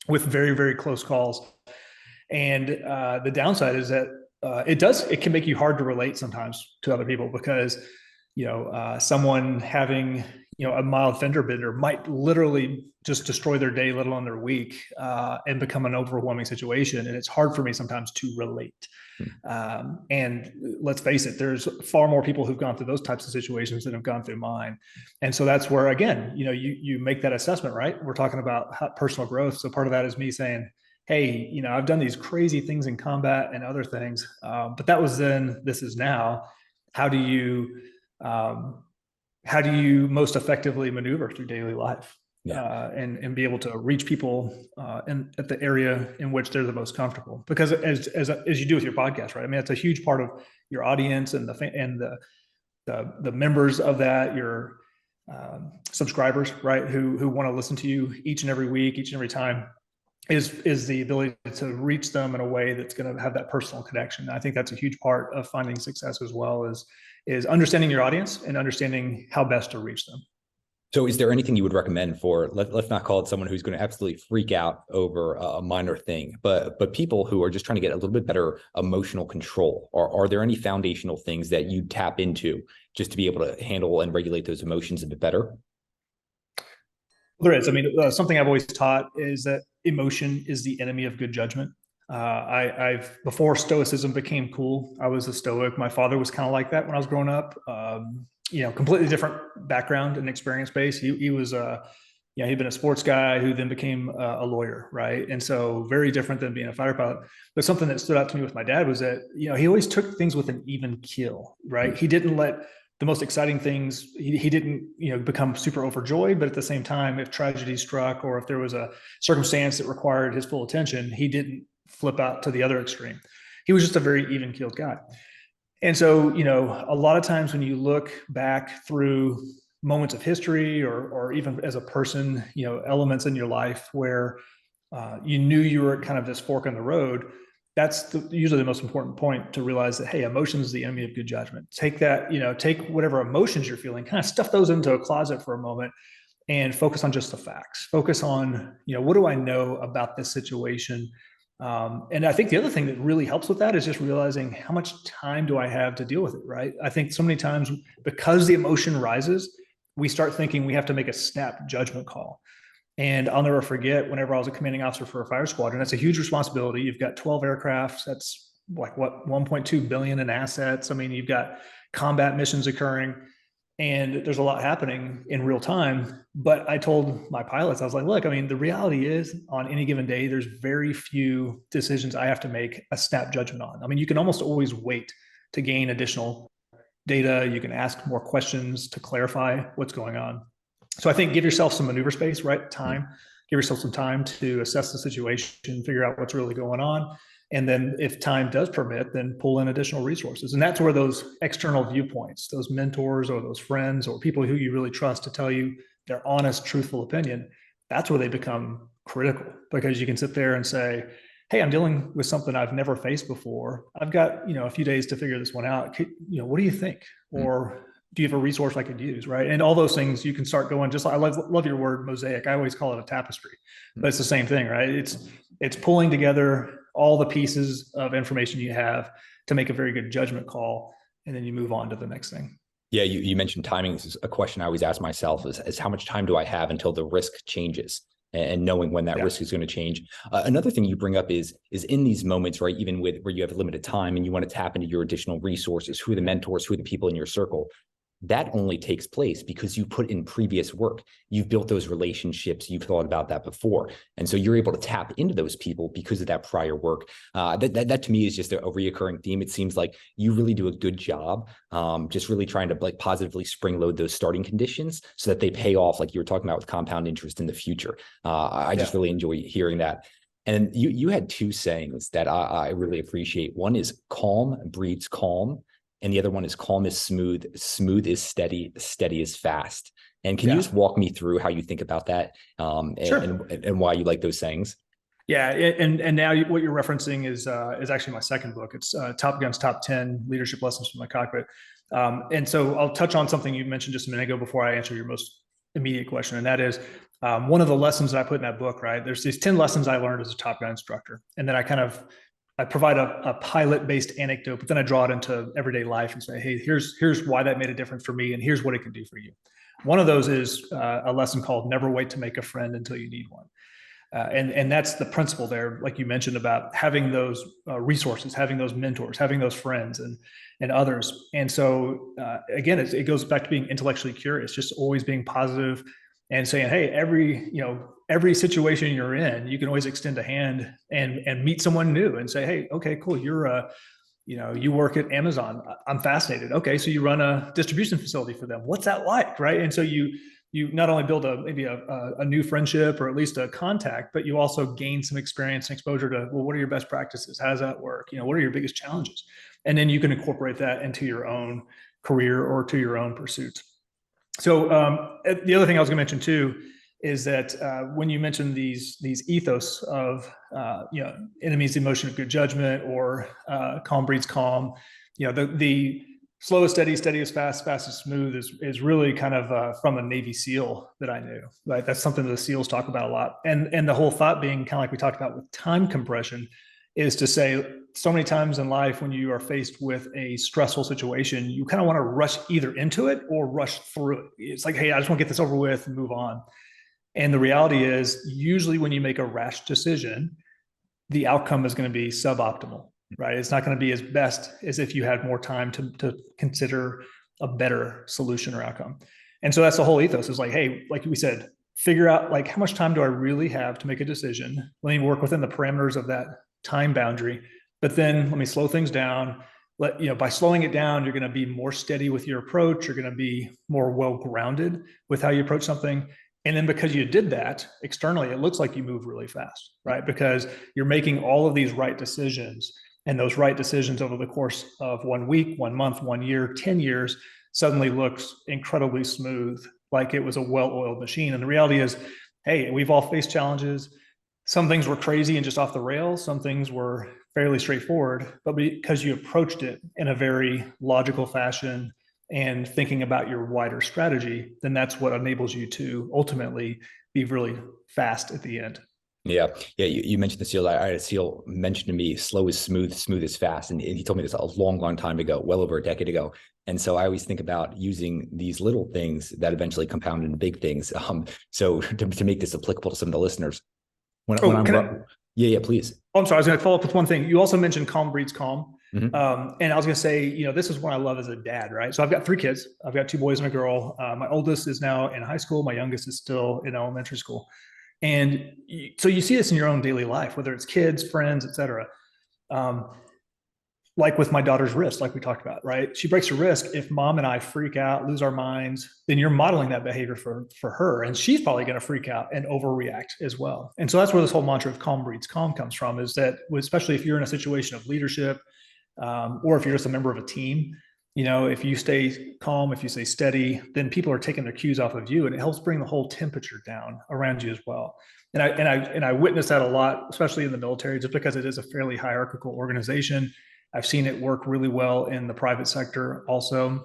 with very, very close calls. And the downside is that it can make you hard to relate sometimes to other people because, someone having, a mild fender bender might literally just destroy their day, let alone their week, and become an overwhelming situation. And it's hard for me sometimes to relate. And let's face it, there's far more people who've gone through those types of situations than have gone through mine. And so that's where, again, you make that assessment, right? We're talking about personal growth. So part of that is me saying, hey, I've done these crazy things in combat and other things, but that was then, this is now. How do you most effectively maneuver through daily life? Yeah. And be able to reach people at the area in which they're the most comfortable? Because as you do with your podcast, right? I mean, it's a huge part of your audience and the members of that, your subscribers, right? Who want to listen to you each and every week, each and every time, is the ability to reach them in a way that's going to have that personal connection. I think that's a huge part of finding success as well, is understanding your audience and understanding how best to reach them. So is there anything you would recommend for, let's not call it someone who's going to absolutely freak out over a minor thing, but people who are just trying to get a little bit better emotional control? Are there any foundational things that you tap into just to be able to handle and regulate those emotions a bit better? There is. I mean, something I've always taught is that emotion is the enemy of good judgment. I've before Stoicism became cool, I was a Stoic. My father was kind of like that when I was growing up. Completely different background and experience base. He was he'd been a sports guy who then became a lawyer, right? And so very different than being a fighter pilot. But something that stood out to me with my dad was that he always took things with an even keel, right? He didn't let the most exciting things, he didn't become super overjoyed, but at the same time, if tragedy struck or if there was a circumstance that required his full attention, he didn't flip out to the other extreme. He was just a very even-keeled guy. And so, a lot of times when you look back through moments of history or even as a person, elements in your life where you knew you were at kind of this fork in the road, that's usually the most important point to realize that, hey, emotion is the enemy of good judgment. Take that, take whatever emotions you're feeling, kind of stuff those into a closet for a moment and focus on just the facts. Focus on, what do I know about this situation? And I think the other thing that really helps with that is just realizing how much time do I have to deal with it, right? I think so many times because the emotion rises, we start thinking we have to make a snap judgment call. And I'll never forget whenever I was a commanding officer for a fire squadron, that's a huge responsibility. You've got 12 aircrafts. That's like what, 1.2 billion in assets. I mean, you've got combat missions occurring and there's a lot happening in real time. But I told my pilots, I was like, look, I mean, the reality is on any given day, there's very few decisions I have to make a snap judgment on. I mean, you can almost always wait to gain additional data. You can ask more questions to clarify what's going on. So I think give yourself some maneuver space, right? Time, give yourself some time to assess the situation, figure out what's really going on. And then if time does permit, then pull in additional resources. And that's where those external viewpoints, those mentors or those friends or people who you really trust to tell you their honest, truthful opinion, that's where they become critical because you can sit there and say, hey, I'm dealing with something I've never faced before. I've got, a few days to figure this one out. What do you think? Or do you have a resource I could use, right? And all those things you can start going, just like, I love your word mosaic. I always call it a tapestry, but it's the same thing, right? It's pulling together all the pieces of information you have to make a very good judgment call. And then you move on to the next thing. Yeah, you mentioned timing. This is a question I always ask myself is how much time do I have until the risk changes? And knowing when that risk is going to change. Another thing you bring up is in these moments, right, even with where you have limited time and you want to tap into your additional resources, who are the mentors, who are the people in your circle, that only takes place because you put in previous work. You've built those relationships. You've thought about that before. And so you're able to tap into those people because of that prior work. That to me is just a reoccurring theme. It seems like you really do a good job just really trying to like positively spring load those starting conditions so that they pay off like you were talking about with compound interest in the future. I just really enjoy hearing that. And you had two sayings that I really appreciate. One is calm breeds calm. And the other one is calm is smooth, smooth is steady, steady is fast. And can you just walk me through how you think about that and why you like those sayings? Yeah, and now what you're referencing is actually my second book. It's Top Gun's Top 10 Leadership Lessons from the Cockpit. And so I'll touch on something you mentioned just a minute ago before I answer your most immediate question, and that is one of the lessons that I put in that book. Right, there's these 10 lessons I learned as a Top Gun instructor, and then I provide a pilot-based anecdote, but then I draw it into everyday life and say, hey, here's why that made a difference for me, and here's what it can do for you. One of those is a lesson called never wait to make a friend until you need one. And that's the principle there, like you mentioned about having those resources, having those mentors, having those friends and others. And so again, it goes back to being intellectually curious, just always being positive and saying, hey, every situation you're in, you can always extend a hand and meet someone new and say, hey, okay, cool. You work at Amazon. I'm fascinated. Okay. So you run a distribution facility for them. What's that like? Right. And so you not only build maybe a new friendship or at least a contact, but you also gain some experience and exposure to, well, what are your best practices? How does that work? What are your biggest challenges? And then you can incorporate that into your own career or to your own pursuits. So the other thing I was going to mention too is that when you mention these ethos of enemies, the emotion of good judgment, or calm breeds calm, the slow is steady, steady is fast, fast is smooth is really kind of from a Navy SEAL that I knew. Right, that's something that the SEALs talk about a lot, and the whole thought being kind of like we talked about with time compression is to say so many times in life when you are faced with a stressful situation, you kind of want to rush either into it or rush through it. It's like, hey, I just want to get this over with and move on. And the reality is, usually when you make a rash decision, the outcome is going to be suboptimal, right? It's not going to be as best as if you had more time to consider a better solution or outcome. And so that's the whole ethos, is like, hey, like we said, figure out like, how much time do I really have to make a decision? Let me work within the parameters of that time boundary, but then let me slow things down. By slowing it down, you're going to be more steady with your approach. You're going to be more well-grounded with how you approach something. And then because you did that externally, it looks like you move really fast, right? Because you're making all of these right decisions, and those right decisions over the course of 1 week, 1 month, 1 year, 10 years suddenly looks incredibly smooth, like it was a well-oiled machine. And the reality is, hey, we've all faced challenges. Some things were crazy and just off the rails. Some things were fairly straightforward, but because you approached it in a very logical fashion and thinking about your wider strategy, then that's what enables you to ultimately be really fast at the end. Yeah. Yeah. You mentioned the SEAL. I had a SEAL mention to me, slow is smooth, smooth is fast. And he told me this a long, long time ago, well over a decade ago. And so I always think about using these little things that eventually compound into big things. So to make this applicable to some of the listeners, when I'm yeah, please. Oh, I'm sorry. I was going to follow up with one thing. You also mentioned calm breeds calm. Mm-hmm. And I was going to say, this is what I love as a dad, right? So I've got 3 kids. I've got 2 boys and a girl. My oldest is now in high school. My youngest is still in elementary school. And so you see this in your own daily life, whether it's kids, friends, et cetera. Like with my daughter's wrist, like we talked about, right? She breaks her wrist. If mom and I freak out, lose our minds, then you're modeling that behavior for her. And she's probably going to freak out and overreact as well. And so that's where this whole mantra of calm breeds calm comes from, is that especially if you're in a situation of leadership, or if you're just a member of a team, if you stay calm, if you stay steady, then people are taking their cues off of you, and it helps bring the whole temperature down around you as well. And I witness that a lot, especially in the military, just because it is a fairly hierarchical organization. I've seen it work really well in the private sector also.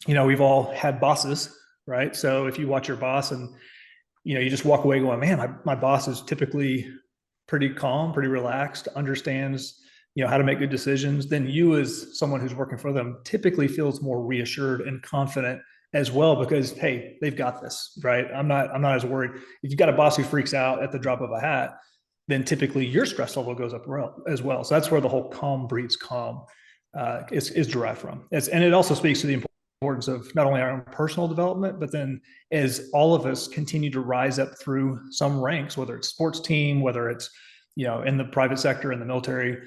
We've all had bosses, right? So if you watch your boss and, you just walk away going, man, my boss is typically pretty calm, pretty relaxed, understands, how to make good decisions, then you as someone who's working for them typically feels more reassured and confident as well, because, hey, they've got this, right? I'm not as worried. If you've got a boss who freaks out at the drop of a hat, then typically your stress level goes up as well. So that's where the whole calm breeds calm is derived from. And it also speaks to the importance of not only our own personal development, but then as all of us continue to rise up through some ranks, whether it's sports team, whether it's, in the private sector, in the military,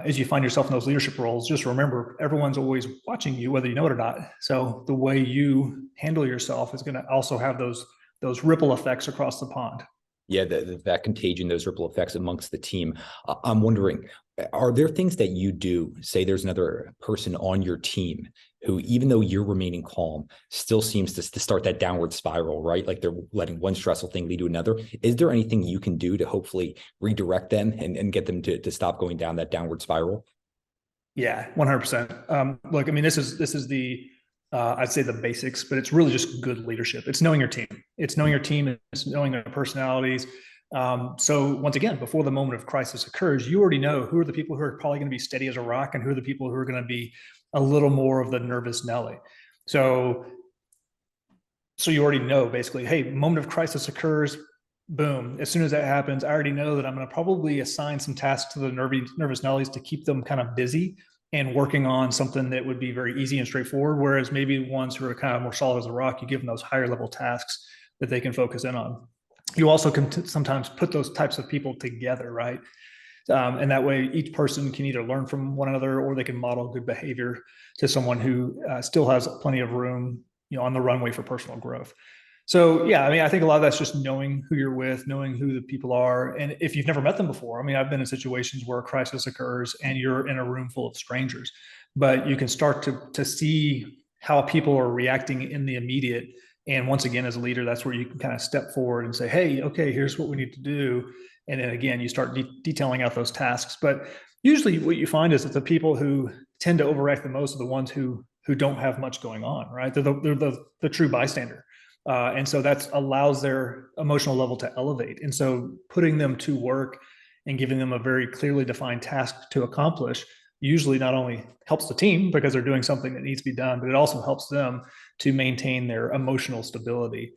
as you find yourself in those leadership roles, just remember, everyone's always watching you, whether you know it or not. So the way you handle yourself is going to also have those ripple effects across the pond. Yeah, that contagion, those ripple effects amongst the team. I'm wondering, are there things that you do, say there's another person on your team who, even though you're remaining calm, still seems to start that downward spiral, right? Like they're letting one stressful thing lead to another. Is there anything you can do to hopefully redirect them and get them to stop going down that downward spiral? Yeah, 100%. Look, I mean, this is the, I'd say the basics, but it's really just good leadership. It's knowing your team. It's knowing your team. It's knowing their personalities. So once again, before the moment of crisis occurs, you already know who are the people who are probably going to be steady as a rock and who are the people who are going to be a little more of the nervous Nelly. So you already know basically, hey, moment of crisis occurs, boom. As soon as that happens, I already know that I'm going to probably assign some tasks to the nervous Nellies to keep them kind of busy and working on something that would be very easy and straightforward. Whereas maybe the ones who are kind of more solid as a rock, you give them those higher level tasks that they can focus in on. You also can sometimes put those types of people together, right? And that way each person can either learn from one another, or they can model good behavior to someone who still has plenty of room, on the runway for personal growth. So yeah, I mean, I think a lot of that's just knowing who you're with, knowing who the people are. And if you've never met them before, I mean, I've been in situations where a crisis occurs and you're in a room full of strangers, but you can start to see how people are reacting in the immediate. And once again, as a leader, that's where you can kind of step forward and say, hey, okay, here's what we need to do. And then again, you start detailing out those tasks. But usually what you find is that the people who tend to overact the most are the ones who don't have much going on, right? They're the true bystander. And so that allows their emotional level to elevate. And so putting them to work and giving them a very clearly defined task to accomplish usually not only helps the team because they're doing something that needs to be done, but it also helps them to maintain their emotional stability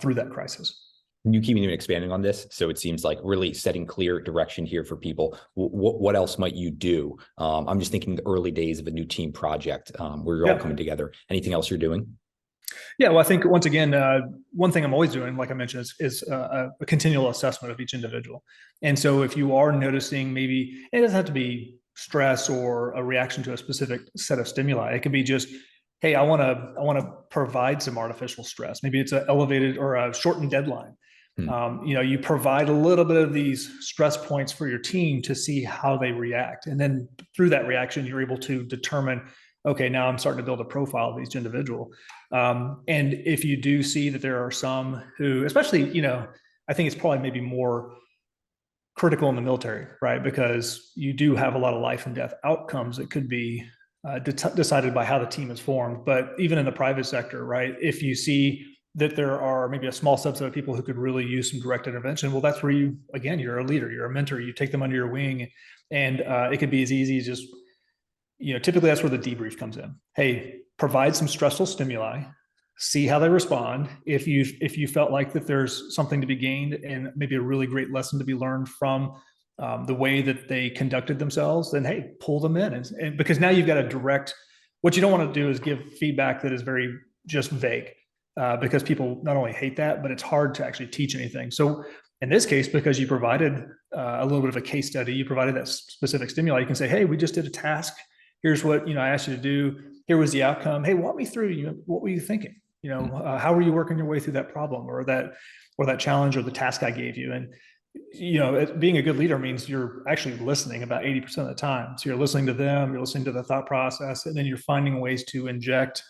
through that crisis. You keep even expanding on this. So it seems like really setting clear direction here for people. What else might you do? I'm just thinking the early days of a new team project where you're all coming together. Anything else you're doing? Yeah, well, I think once again, one thing I'm always doing, like I mentioned, is a continual assessment of each individual. And so if you are noticing maybe, it doesn't have to be stress or a reaction to a specific set of stimuli. It could be just, hey, I want to provide some artificial stress. Maybe it's an elevated or a shortened deadline. You provide a little bit of these stress points for your team to see how they react. And then through that reaction, you're able to determine, okay, now I'm starting to build a profile of each individual. And if you do see that there are some who, especially, I think it's probably maybe more critical in the military, right? Because you do have a lot of life and death outcomes that could be decided by how the team is formed. But even in the private sector, right? If you see that there are maybe a small subset of people who could really use some direct intervention, well, that's where you're a leader, you're a mentor, you take them under your wing. And it could be as easy as just, typically that's where the debrief comes in. Hey, provide some stressful stimuli, see how they respond. If you felt like that there's something to be gained and maybe a really great lesson to be learned from the way that they conducted themselves, then hey, pull them in. And because now you've got a direct, what you don't want to do is give feedback that is very just vague. Because people not only hate that, but it's hard to actually teach anything. So in this case, because you provided a little bit of a case study, you provided that specific stimuli, you can say, hey, we just did a task. Here's what I asked you to do. Here was the outcome. Hey, walk me through, what were you thinking? How were you working your way through that problem or that challenge or the task I gave you? And being a good leader means you're actually listening about 80% of the time. So you're listening to them, you're listening to the thought process, and then you're finding ways to inject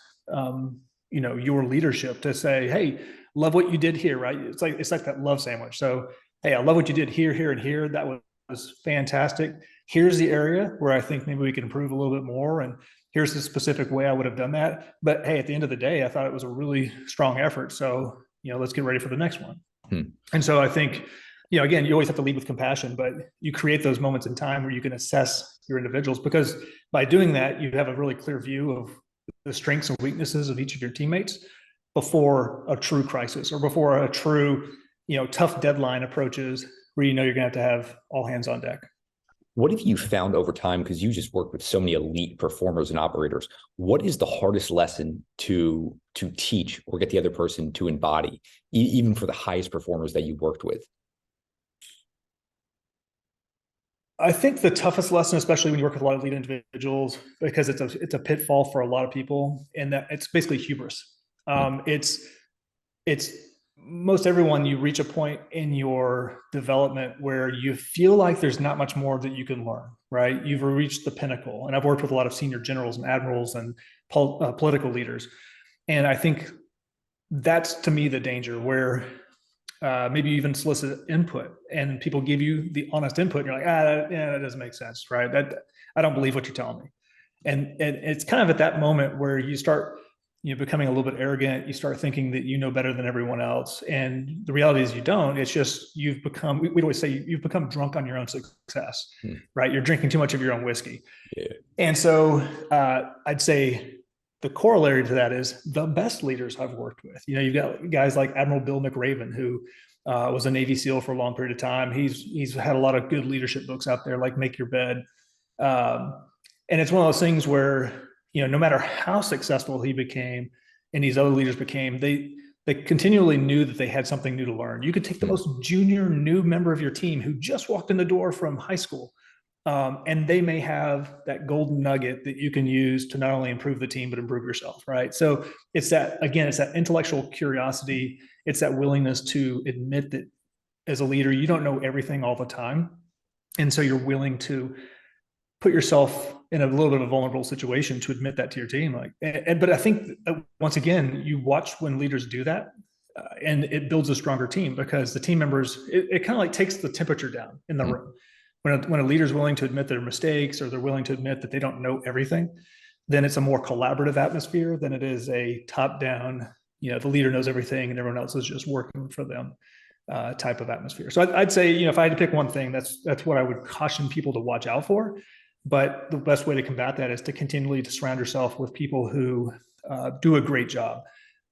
your leadership to say, hey, love what you did here, right? It's like that love sandwich. So, hey, I love what you did here, here, and here. That was fantastic. Here's the area where I think maybe we can improve a little bit more. And here's the specific way I would have done that. But hey, at the end of the day, I thought it was a really strong effort. So, let's get ready for the next one. And so I think, again, you always have to lead with compassion, but you create those moments in time where you can assess your individuals, because by doing that, you have a really clear view of the strengths and weaknesses of each of your teammates before a true crisis or before a true, tough deadline approaches where you're going to have all hands on deck. What have you found over time, because you just work with so many elite performers and operators, what is the hardest lesson to teach or get the other person to embody, even for the highest performers that you worked with? I think the toughest lesson, especially when you work with a lot of lead individuals, because it's a pitfall for a lot of people, and that it's basically hubris. It's most everyone, you reach a point in your development where you feel like there's not much more that you can learn, right? You've reached the pinnacle. And I've worked with a lot of senior generals and admirals and political leaders. And I think that's, to me, the danger where maybe you even solicit input and people give you the honest input. And you're like, that doesn't make sense, right? I don't believe what you're telling me. And it's kind of at that moment where you start becoming a little bit arrogant. You start thinking that you know better than everyone else. And the reality is you don't. It's just we'd always say you've become drunk on your own success, right? You're drinking too much of your own whiskey. Yeah. And so I'd say the corollary to that is the best leaders I've worked with. You've got guys like Admiral Bill McRaven, who was a Navy SEAL for a long period of time. He's had a lot of good leadership books out there, like Make Your Bed. And it's one of those things where, no matter how successful he became and these other leaders became, they continually knew that they had something new to learn. You could take the most junior new member of your team who just walked in the door from high school, and they may have that golden nugget that you can use to not only improve the team, but improve yourself, right? So it's that intellectual curiosity. It's that willingness to admit that as a leader, you don't know everything all the time. And so you're willing to put yourself in a little bit of a vulnerable situation to admit that to your team. But I think once again, you watch when leaders do that, and it builds a stronger team, because the team members, it kind of like takes the temperature down in the room. When a leader is willing to admit their mistakes, or they're willing to admit that they don't know everything, then it's a more collaborative atmosphere than it is a top-down, the leader knows everything and everyone else is just working for them type of atmosphere. So I'd say, if I had to pick one thing, that's what I would caution people to watch out for. But the best way to combat that is to continually surround yourself with people who do a great job.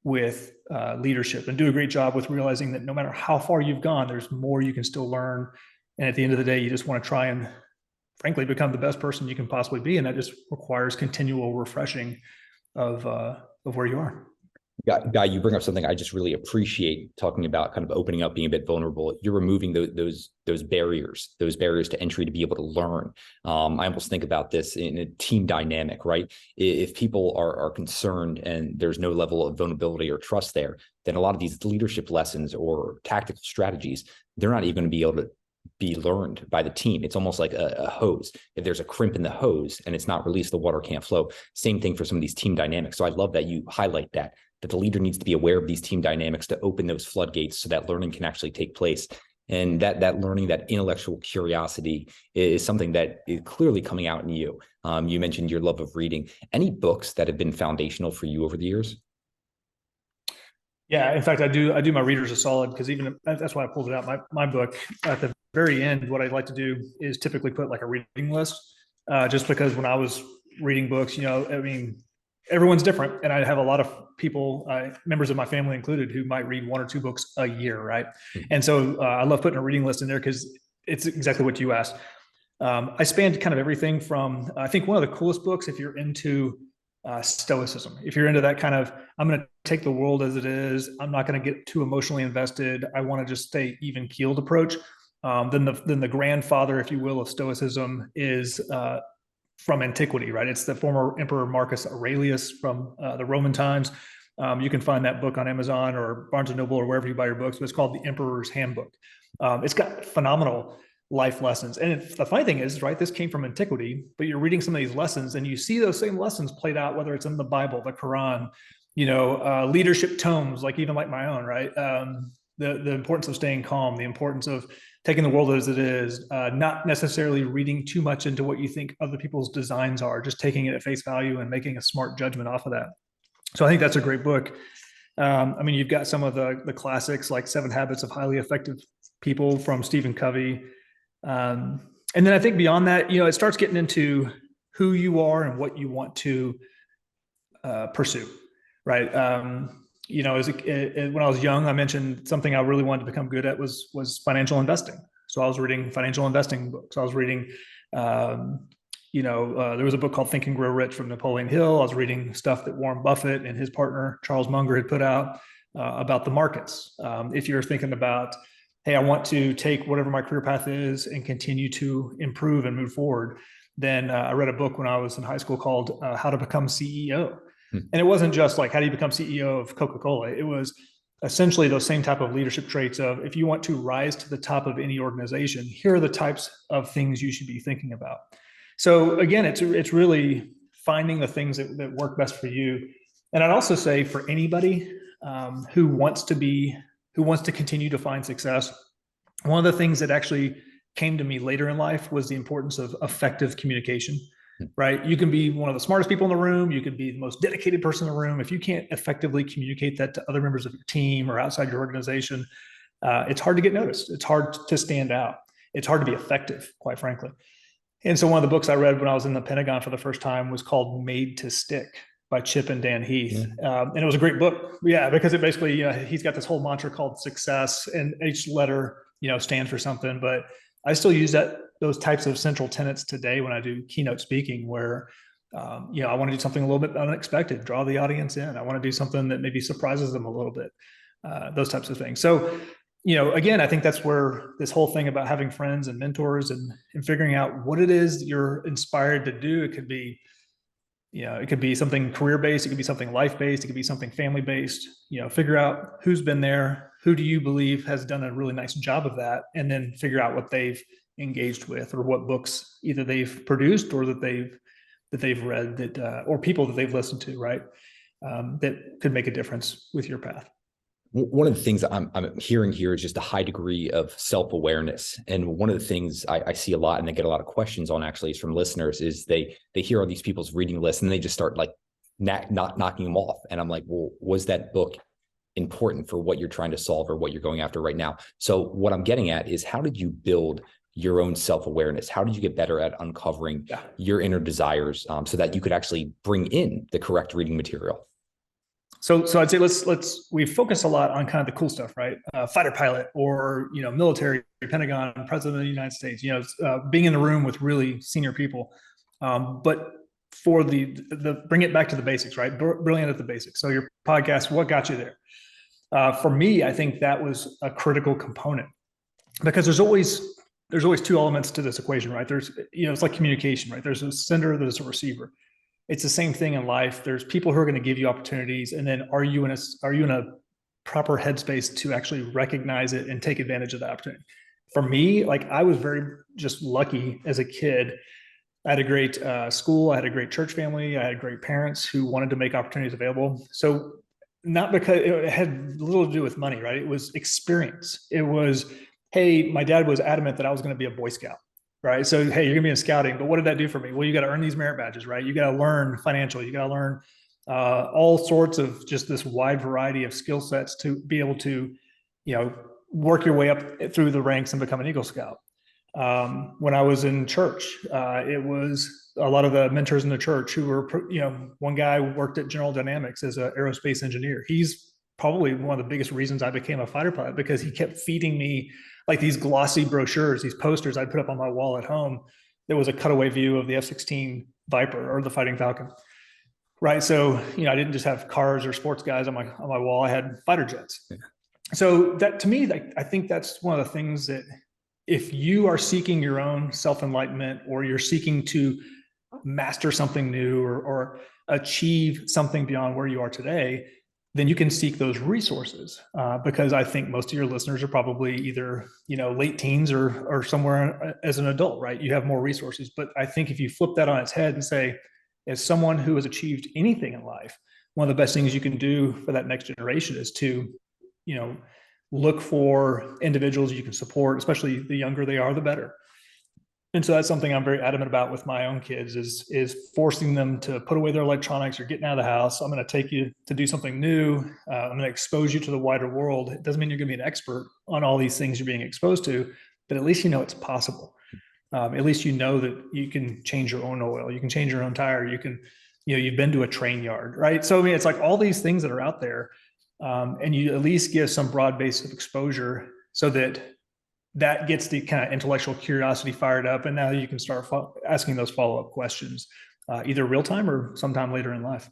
with leadership, and do a great job with realizing that no matter how far you've gone, there's more you can still learn. And at the end of the day, you just want to try and frankly become the best person you can possibly be. And that just requires continual refreshing of where you are. Guy, you bring up something I just really appreciate, talking about kind of opening up, being a bit vulnerable. You're removing those barriers to entry to be able to learn. I almost think about this in a team dynamic, right? If people are concerned and there's no level of vulnerability or trust there, then a lot of these leadership lessons or tactical strategies, they're not even going to be able to be learned by the team. It's almost like a hose. If there's a crimp in the hose and it's not released, the water can't flow. Same thing for some of these team dynamics. So I love that you highlight that the leader needs to be aware of these team dynamics to open those floodgates so that learning can actually take place. And that learning, that intellectual curiosity is something that is clearly coming out in you. You mentioned your love of reading. Any books that have been foundational for you over the years? Yeah, in fact, I do my readers a solid, because even that's why I pulled it out. My book, at the very end, what I'd like to do is typically put like a reading list, just because when I was reading books, I mean, everyone's different. And I have a lot of people, members of my family included, who might read 1 or 2 books a year, right? And so I love putting a reading list in there because it's exactly what you asked. I spanned kind of everything from, I think one of the coolest books, if you're into stoicism, if you're into that kind of, I'm going to take the world as it is, I'm not going to get too emotionally invested, I want to just stay even keeled approach, then the grandfather, if you will, of stoicism is from antiquity, right? It's the former Emperor Marcus Aurelius from the Roman times. You can find that book on Amazon or Barnes and Noble or wherever you buy your books, but it's called The Emperor's Handbook. It's got phenomenal life lessons. And the funny thing is, right, this came from antiquity, but you're reading some of these lessons and you see those same lessons played out, whether it's in the Bible, the Quran, leadership tomes, like my own, right? The importance of staying calm, the importance of taking the world as it is, not necessarily reading too much into what you think other people's designs are, just taking it at face value and making a smart judgment off of that. So I think that's a great book. I mean, you've got some of the classics like 7 Habits of Highly Effective People from Stephen Covey. And then I think beyond that, it starts getting into who you are and what you want to pursue, right? When I was young, I mentioned something I really wanted to become good at was financial investing. So I was reading financial investing books. I was reading, there was a book called Think and Grow Rich from Napoleon Hill. I was reading stuff that Warren Buffett and his partner, Charles Munger, had put out about the markets. If you're thinking about, hey, I want to take whatever my career path is and continue to improve and move forward, then I read a book when I was in high school called How to Become CEO. And it wasn't just like, how do you become CEO of Coca-Cola? It was essentially those same type of leadership traits of, if you want to rise to the top of any organization, here are the types of things you should be thinking about. So again, it's really finding the things that work best for you. And I'd also say for anybody who wants to continue to find success, one of the things that actually came to me later in life was the importance of effective communication. Right? You can be one of the smartest people in the room. You could be the most dedicated person in the room. If you can't effectively communicate that to other members of your team or outside your organization, it's hard to get noticed. It's hard to stand out. It's hard to be effective, quite frankly. And so one of the books I read when I was in the Pentagon for the first time was called Made to Stick by Chip and Dan Heath. And it was a great book. Yeah, because it basically, he's got this whole mantra called success, and each letter, stands for something. But I still use those types of central tenets today when I do keynote speaking, where I want to do something a little bit unexpected, draw the audience in. I want to do something that maybe surprises them a little bit, those types of things. So, again, I think that's where this whole thing about having friends and mentors and figuring out what it is you're inspired to do. It could be, it could be something career-based. It could be something life-based. It could be something family-based. Figure out who's been there. Who do you believe has done a really nice job of that? And then figure out what they've engaged with, or what books either they've produced or that they've read, or people that they've listened to, right? That could make a difference with your path. One of the things I'm hearing here is just a high degree of self-awareness. And one of the things I see a lot, and I get a lot of questions on actually, is from listeners, is they hear all these people's reading lists and they just start like not knocking them off. And I'm like, well, was that book important for what you're trying to solve or what you're going after right now? So what I'm getting at is, how did you build your own self-awareness? How did you get better at uncovering your inner desires so that you could actually bring in the correct reading material? So I'd say we focus a lot on kind of the cool stuff, right? Fighter pilot, or military, Pentagon, President of the United States. Being in the room with really senior people. But for the bring it back to the basics, right? Brilliant at the basics. So your podcast, what got you there? For me, I think that was a critical component, because there's always two elements to this equation, right? There's it's like communication, right? There's a sender, there's a receiver. It's the same thing in life. There's people who are going to give you opportunities, and then are you in a proper headspace to actually recognize it and take advantage of the opportunity? For me, like, I was very just lucky as a kid. I had a great school. I had a great church family. I had great parents who wanted to make opportunities available. So not because it had little to do with money, right? It was experience. It was, hey, my dad was adamant that I was going to be a Boy Scout, right? So, hey, you're going to be in scouting, but what did that do for me? Well, you got to earn these merit badges, right? You got to learn financial. You got to learn all sorts of just this wide variety of skill sets to be able to, work your way up through the ranks and become an Eagle Scout. When I was in church, it was a lot of the mentors in the church who were, one guy worked at General Dynamics as an aerospace engineer. He's probably one of the biggest reasons I became a fighter pilot, because he kept feeding me like these glossy brochures, these posters I'd put up on my wall at home. There was a cutaway view of the F-16 Viper, or the Fighting Falcon, right? So, I didn't just have cars or sports guys on my wall. I had fighter jets. Yeah. So that, to me, I think that's one of the things that, if you are seeking your own self-enlightenment, or you're seeking to master something new, or achieve something beyond where you are today, then you can seek those resources. Because I think most of your listeners are probably either, late teens or somewhere as an adult, right? You have more resources. But I think if you flip that on its head and say, as someone who has achieved anything in life, one of the best things you can do for that next generation is to, look for individuals you can support, especially the younger they are, the better. And so that's something I'm very adamant about with my own kids, is forcing them to put away their electronics. You're getting out of the house. I'm going to take you to do something new. I'm going to expose you to the wider world. It doesn't mean you're going to be an expert on all these things you're being exposed to, but at least it's possible. At least that you can change your own oil. You can change your own tire. You can, you've been to a train yard, right? So, it's like all these things that are out there. And you at least give some broad base of exposure, so that gets the kind of intellectual curiosity fired up. And now you can start asking those follow-up questions, either real time or sometime later in life.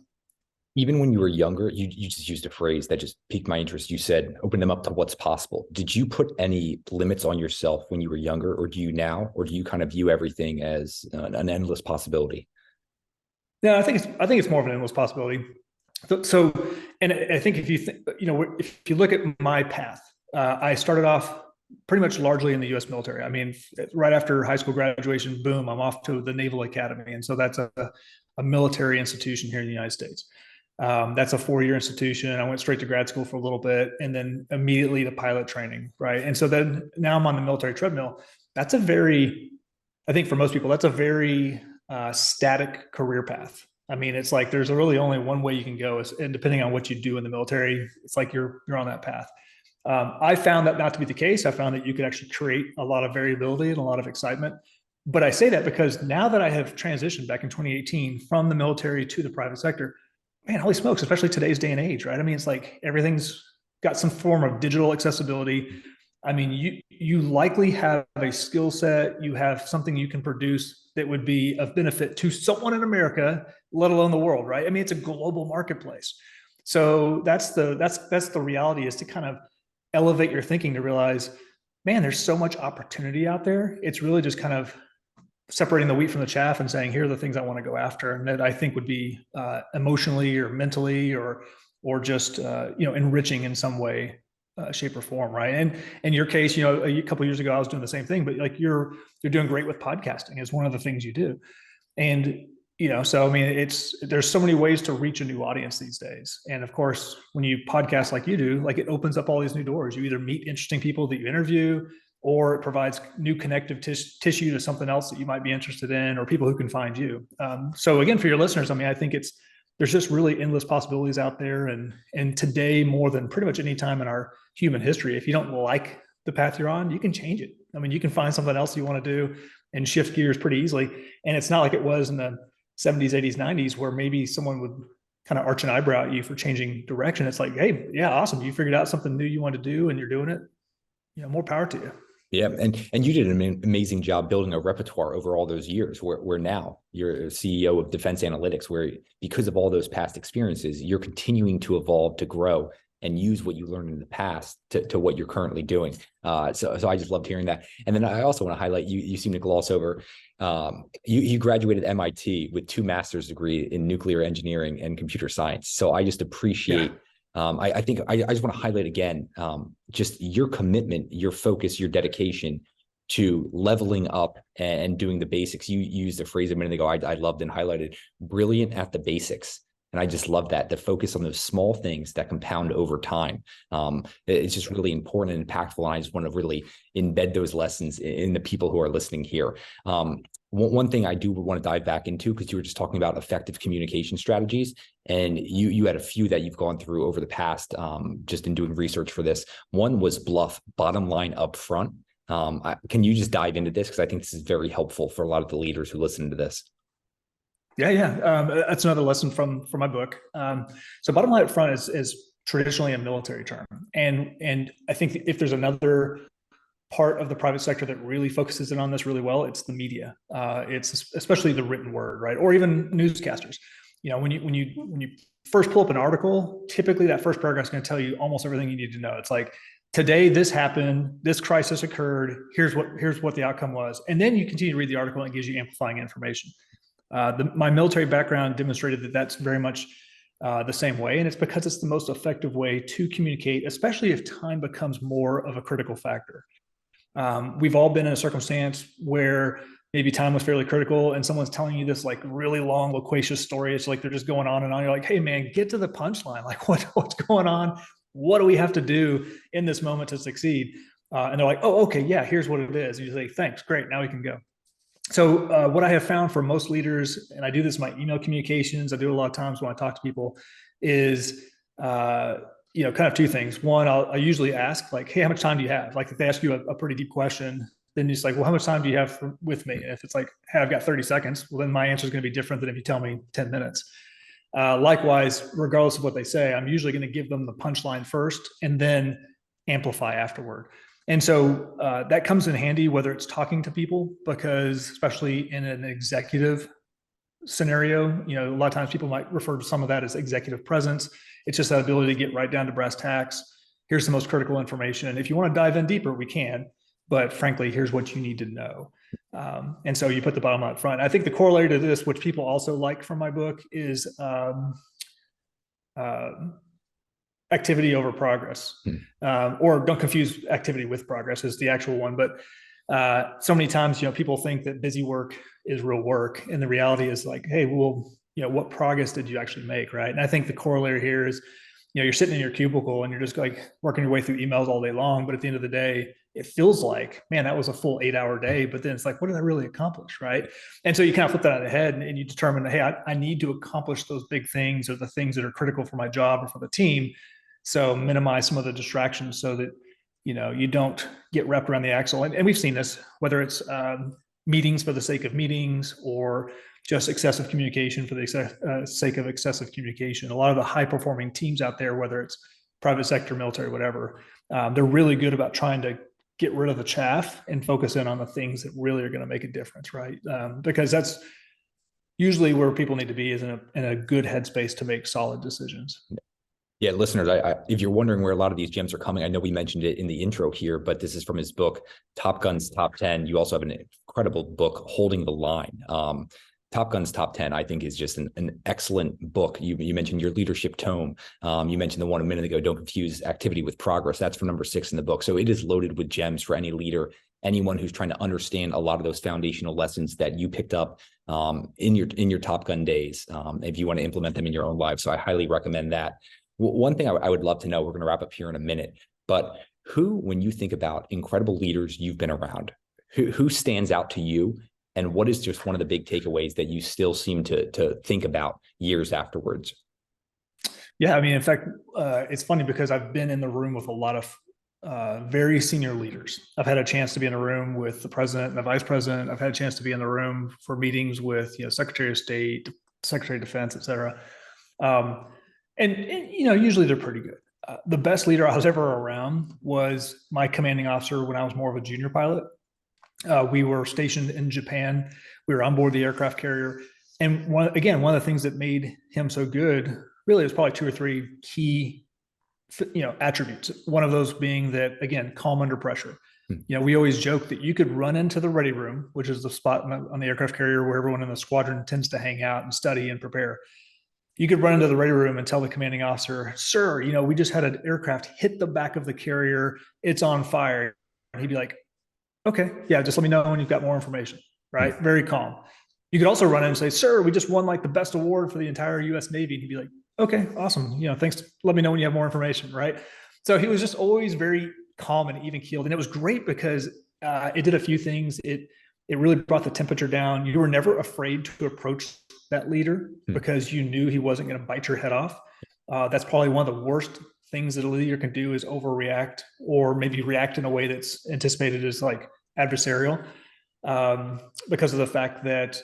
Even when you were younger, you just used a phrase that just piqued my interest. You said, open them up to what's possible. Did you put any limits on yourself when you were younger, or do you now, or do you kind of view everything as an endless possibility? Yeah, I think it's more of an endless possibility. So, and I think if you look at my path, I started off pretty much largely in the U.S. military. I mean, right after high school graduation, boom, I'm off to the Naval Academy. And so that's a military institution here in the United States. That's a 4-year institution. I went straight to grad school for a little bit, and then immediately to pilot training, right? And so then now I'm on the military treadmill. I think for most people, that's a very static career path. I mean, it's like there's really only one way you can go, and depending on what you do in the military, it's like you're on that path. I found that not to be the case. I found that you could actually create a lot of variability and a lot of excitement. But I say that because now that I have transitioned back in 2018 from the military to the private sector, man, holy smokes, especially today's day and age, right? I mean, it's like everything's got some form of digital accessibility. I mean, you likely have a skill set, you have something you can produce that would be of benefit to someone in America, let alone the world, right? I mean, it's a global marketplace. So that's the reality, is to kind of elevate your thinking to realize, man, there's so much opportunity out there. It's really just kind of separating the wheat from the chaff and saying, here are the things I want to go after, and that I think would be emotionally or mentally or just enriching in some way, shape or form, right? And in your case, a couple of years ago I was doing the same thing, but like you're doing great with podcasting is one of the things you do. And so I mean, there's so many ways to reach a new audience these days. And of course, when you podcast like you do, like, it opens up all these new doors. You either meet interesting people that you interview, or it provides new connective tissue to something else that you might be interested in, or people who can find you. So again, for your listeners, I mean, I think there's just really endless possibilities out there. And today, more than pretty much any time in our human history, if you don't like the path you're on, you can change it. I mean, you can find something else you want to do and shift gears pretty easily. And it's not like it was in the 70s, 80s, 90s, where maybe someone would kind of arch an eyebrow at you for changing direction. It's like, hey, yeah, awesome. You figured out something new you want to do and you're doing it. More power to you. Yeah, and you did an amazing job building a repertoire over all those years. Where now you're CEO of Defense Analytics, where because of all those past experiences, you're continuing to evolve, to grow, and use what you learned in the past to what you're currently doing. So I just loved hearing that. And then I also want to highlight you seem to gloss over. You graduated MIT with 2 master's degree in nuclear engineering and computer science. So I just appreciate. I think I just want to highlight again, just your commitment, your focus, your dedication to leveling up and doing the basics. You used a phrase a minute ago I loved and highlighted, brilliant at the basics. And I just love that, the focus on those small things that compound over time. It's just really important and impactful. And I just want to really embed those lessons in the people who are listening here. One thing I do want to dive back into, because you were just talking about effective communication strategies, and you had a few that you've gone through over the past, just in doing research for this. One was bluff, bottom line up front. Can you just dive into this? Because I think this is very helpful for a lot of the leaders who listen to this. Yeah. That's another lesson from my book. So bottom line up front is traditionally a military term. And I think if there's another part of the private sector that really focuses in on this really well, it's the media. It's especially the written word, right? Or even newscasters. When you first pull up an article, typically that first paragraph is going to tell you almost everything you need to know. It's like, today this happened, this crisis occurred, here's what the outcome was. And then you continue to read the article and it gives you amplifying information. My military background demonstrated that that's very much the same way. And it's because it's the most effective way to communicate, especially if time becomes more of a critical factor. We've all been in a circumstance where maybe time was fairly critical and someone's telling you this like really long, loquacious story. It's like they're just going on and on. You're like, hey man, get to the punchline. Like what's going on? What do we have to do in this moment to succeed? And they're like, oh, okay, yeah, here's what it is. And you say, thanks, great, now we can go. So what I have found for most leaders, and I do this in my email communications, I do it a lot of times when I talk to people, is kind of 2 things. One, I usually ask like, hey, how much time do you have? Like if they ask you a pretty deep question, then you're just like, well, how much time do you have with me? And if it's like, hey, I've got 30 seconds, well, then my answer is going to be different than if you tell me 10 minutes. Likewise, regardless of what they say, I'm usually going to give them the punchline first and then amplify afterward. And so that comes in handy, whether it's talking to people, because especially in an executive scenario, a lot of times people might refer to some of that as executive presence. It's just that ability to get right down to brass tacks. Here's the most critical information. And if you want to dive in deeper, we can. But frankly, here's what you need to know. And so you put the bottom line up front. I think the corollary to this, which people also like from my book, is activity over progress. Or don't confuse activity with progress is the actual one. But so many times, people think that busy work is real work. And the reality is like, hey, well, what progress did you actually make, right? And I think the corollary here is, you're sitting in your cubicle and you're just like working your way through emails all day long. But at the end of the day, it feels like, man, that was a full 8-hour day. But then it's like, what did I really accomplish, right? And so you kind of flip that on the head and you determine, hey, I need to accomplish those big things or the things that are critical for my job or for the team. So minimize some of the distractions so that, you don't get wrapped around the axle. And we've seen this, whether it's meetings for the sake of meetings or just excessive communication for the sake of excessive communication. A lot of the high performing teams out there, whether it's private sector, military, whatever, they're really good about trying to get rid of the chaff and focus in on the things that really are going to make a difference, right? Because that's usually where people need to be, is in a good headspace to make solid decisions. Yeah, listeners, if you're wondering where a lot of these gems are coming, I know we mentioned it in the intro here, but this is from his book, Top Gun's Top 10. You also have an incredible book, Holding the Line. Top Gun's Top 10, I think, is just an excellent book. You mentioned your leadership tome. You mentioned the one a minute ago, Don't Confuse Activity with Progress. That's for number 6 in the book. So it is loaded with gems for any leader, anyone who's trying to understand a lot of those foundational lessons that you picked up in your Top Gun days, if you want to implement them in your own life. So I highly recommend that. One thing I would love to know, we're going to wrap up here in a minute, but who, when you think about incredible leaders you've been around, who stands out to you? And what is just one of the big takeaways that you still seem to think about years afterwards? Yeah, I mean, in fact, it's funny because I've been in the room with a lot of very senior leaders. I've had a chance to be in a room with the president and the vice president. I've had a chance to be in the room for meetings with, Secretary of State, Secretary of Defense, et cetera. And usually they're pretty good. The best leader I was ever around was my commanding officer when I was more of a junior pilot. We were stationed in Japan. We were on board the aircraft carrier. And one of the things that made him so good, really, is probably two or three key, attributes. One of those being that, again, calm under pressure. We always joke that you could run into the ready room, which is the spot on the aircraft carrier where everyone in the squadron tends to hang out and study and prepare. You could run into the ready room and tell the commanding officer, "Sir, we just had an aircraft hit the back of the carrier. It's on fire." And he'd be like, "Okay, yeah, just let me know when you've got more information." Right? Very calm. You could also run in and say, "Sir, we just won like the best award for the entire U.S. Navy." And he'd be like, "Okay, awesome. Thanks. Let me know when you have more information." Right? So he was just always very calm and even keeled, and it was great because it did a few things. It really brought the temperature down. You were never afraid to approach that leader because you knew he wasn't going to bite your head off. That's probably one of the worst things that a leader can do, is overreact, or maybe react in a way that's anticipated as like adversarial, because of the fact that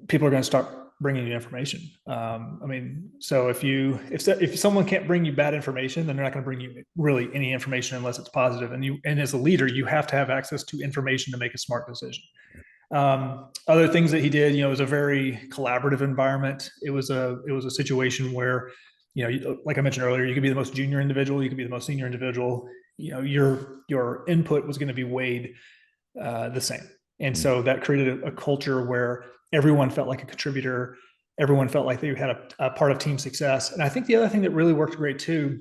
people are going to start bringing you information. So if someone can't bring you bad information, then they're not going to bring you really any information unless it's positive. And as a leader, you have to have access to information to make a smart decision. Other things that he did, it was a very collaborative environment. It was a situation where, like I mentioned earlier, you could be the most junior individual, you could be the most senior individual. Your input was going to be weighed the same. And so that created a culture where everyone felt like a contributor. Everyone felt like they had a part of team success. And I think the other thing that really worked great too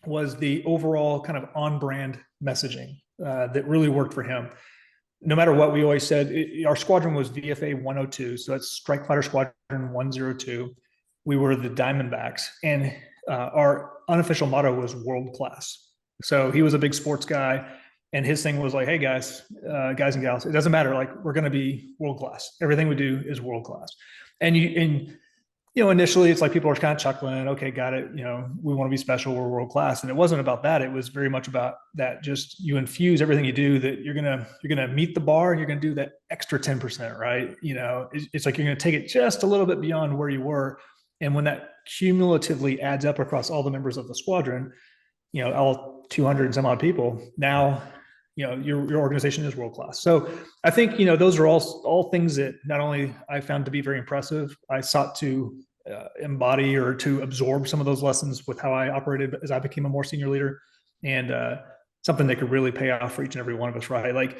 was the overall kind of on-brand messaging that really worked for him. No matter what, we always said our squadron was VFA 102. So that's Strike Fighter Squadron 102. We were the Diamondbacks. And our unofficial motto was world class. So he was a big sports guy. And his thing was like, "Hey guys and gals, it doesn't matter. Like, we're going to be world class. Everything we do is world class." And initially it's like people are kind of chuckling. "Okay, got it. We want to be special. We're world class." And it wasn't about that. It was very much about that. Just you infuse everything you do, that you're gonna meet the bar, and you're gonna do that extra 10%, right? It's like you're gonna take it just a little bit beyond where you were. And when that cumulatively adds up across all the members of the squadron, all 200 and some odd people, now your organization is world class. So I think those are all things that not only I found to be very impressive, I sought to embody or to absorb some of those lessons with how I operated as I became a more senior leader, and something that could really pay off for each and every one of us. Right? Like,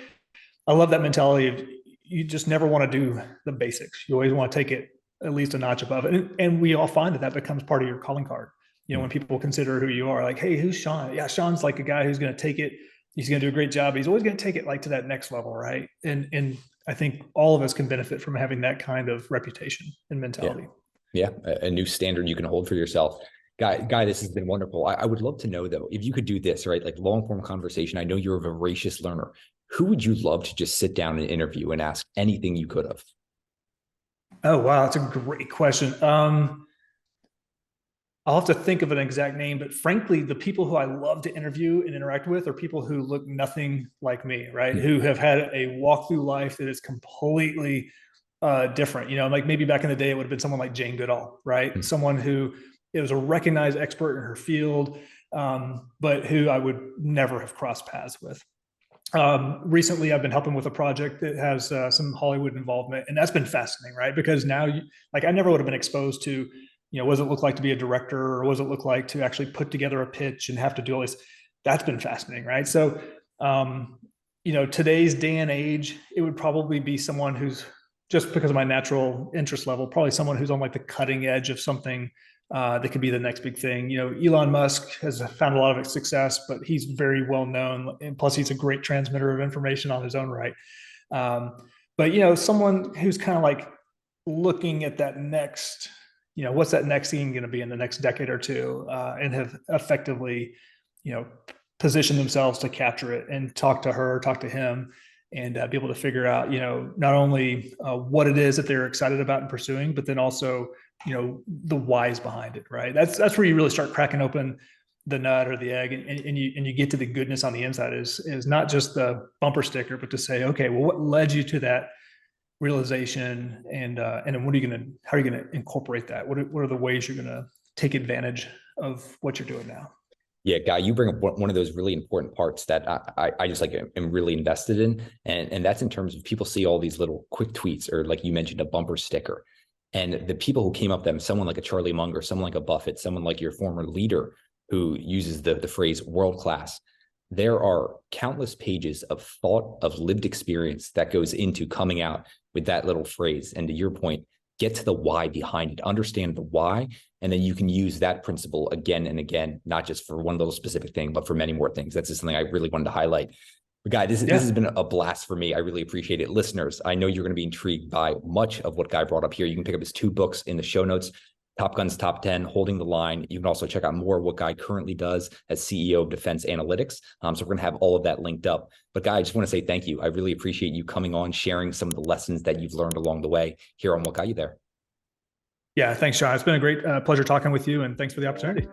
I love that mentality of, you just never want to do the basics. You always want to take it at least a notch above it, and we all find that becomes part of your calling card. When people consider who you are, like, "Hey, who's Sean?" Yeah, Sean's like a guy who's going to take it. He's going to do a great job. He's always going to take it like to that next level, right? And I think all of us can benefit from having that kind of reputation and mentality. Yeah, a new standard you can hold for yourself. Guy, this has been wonderful. I would love to know, though, if you could do this, right? Like, long form conversation. I know you're a voracious learner. Who would you love to just sit down and interview and ask anything you could have? Oh, wow. That's a great question. I'll have to think of an exact name, but frankly, the people who I love to interview and interact with are people who look nothing like me, right? Who have had a walk through life that is completely different. Like maybe back in the day, it would have been someone like Jane Goodall, right? Someone who was a recognized expert in her field, but who I would never have crossed paths with. Recently, I've been helping with a project that has some Hollywood involvement, and that's been fascinating, right? Because now, I never would have been exposed to, what does it look like to be a director, or what does it look like to actually put together a pitch and have to do all this? That's been fascinating, right? So, today's day and age, it would probably be someone who's, just because of my natural interest level, probably someone who's on like the cutting edge of something that could be the next big thing. Elon Musk has found a lot of success, but he's very well known, and plus he's a great transmitter of information on his own right. But someone who's kind of like looking at that next, what's that next thing going to be in the next decade or two, and have effectively, positioned themselves to capture it and talk to him, and be able to figure out, not only what it is that they're excited about and pursuing, but then also, the whys behind it, right? That's where you really start cracking open the nut or the egg, and you get to the goodness on the inside, is not just the bumper sticker, but to say, okay, well, what led you to that realization, and then how are you going to incorporate that? What are the ways you're going to take advantage of what you're doing now? Yeah, Guy, you bring up one of those really important parts that I just like am really invested in. And that's in terms of people see all these little quick tweets, or like you mentioned, a bumper sticker. And the people who came up with them, someone like a Charlie Munger, someone like a Buffett, someone like your former leader who uses the phrase world class. There are countless pages of thought, of lived experience that goes into coming out with that little phrase. And to your point, get to the why behind it, understand the why, and then you can use that principle again and again, not just for one little specific thing, but for many more things. That's just something I really wanted to highlight. But Guy, this has been a blast for me. I really appreciate it. Listeners, I know you're going to be intrigued by much of what Guy brought up here. You can pick up his 2 books in the show notes. Top Gun's Top 10, Holding the Line. You can also check out more of what Guy currently does as CEO of Defense Analytics. So we're going to have all of that linked up. But Guy, I just want to say thank you. I really appreciate you coming on, sharing some of the lessons that you've learned along the way here on What Got You There. Yeah, thanks, Sean. It's been a great pleasure talking with you, and thanks for the opportunity.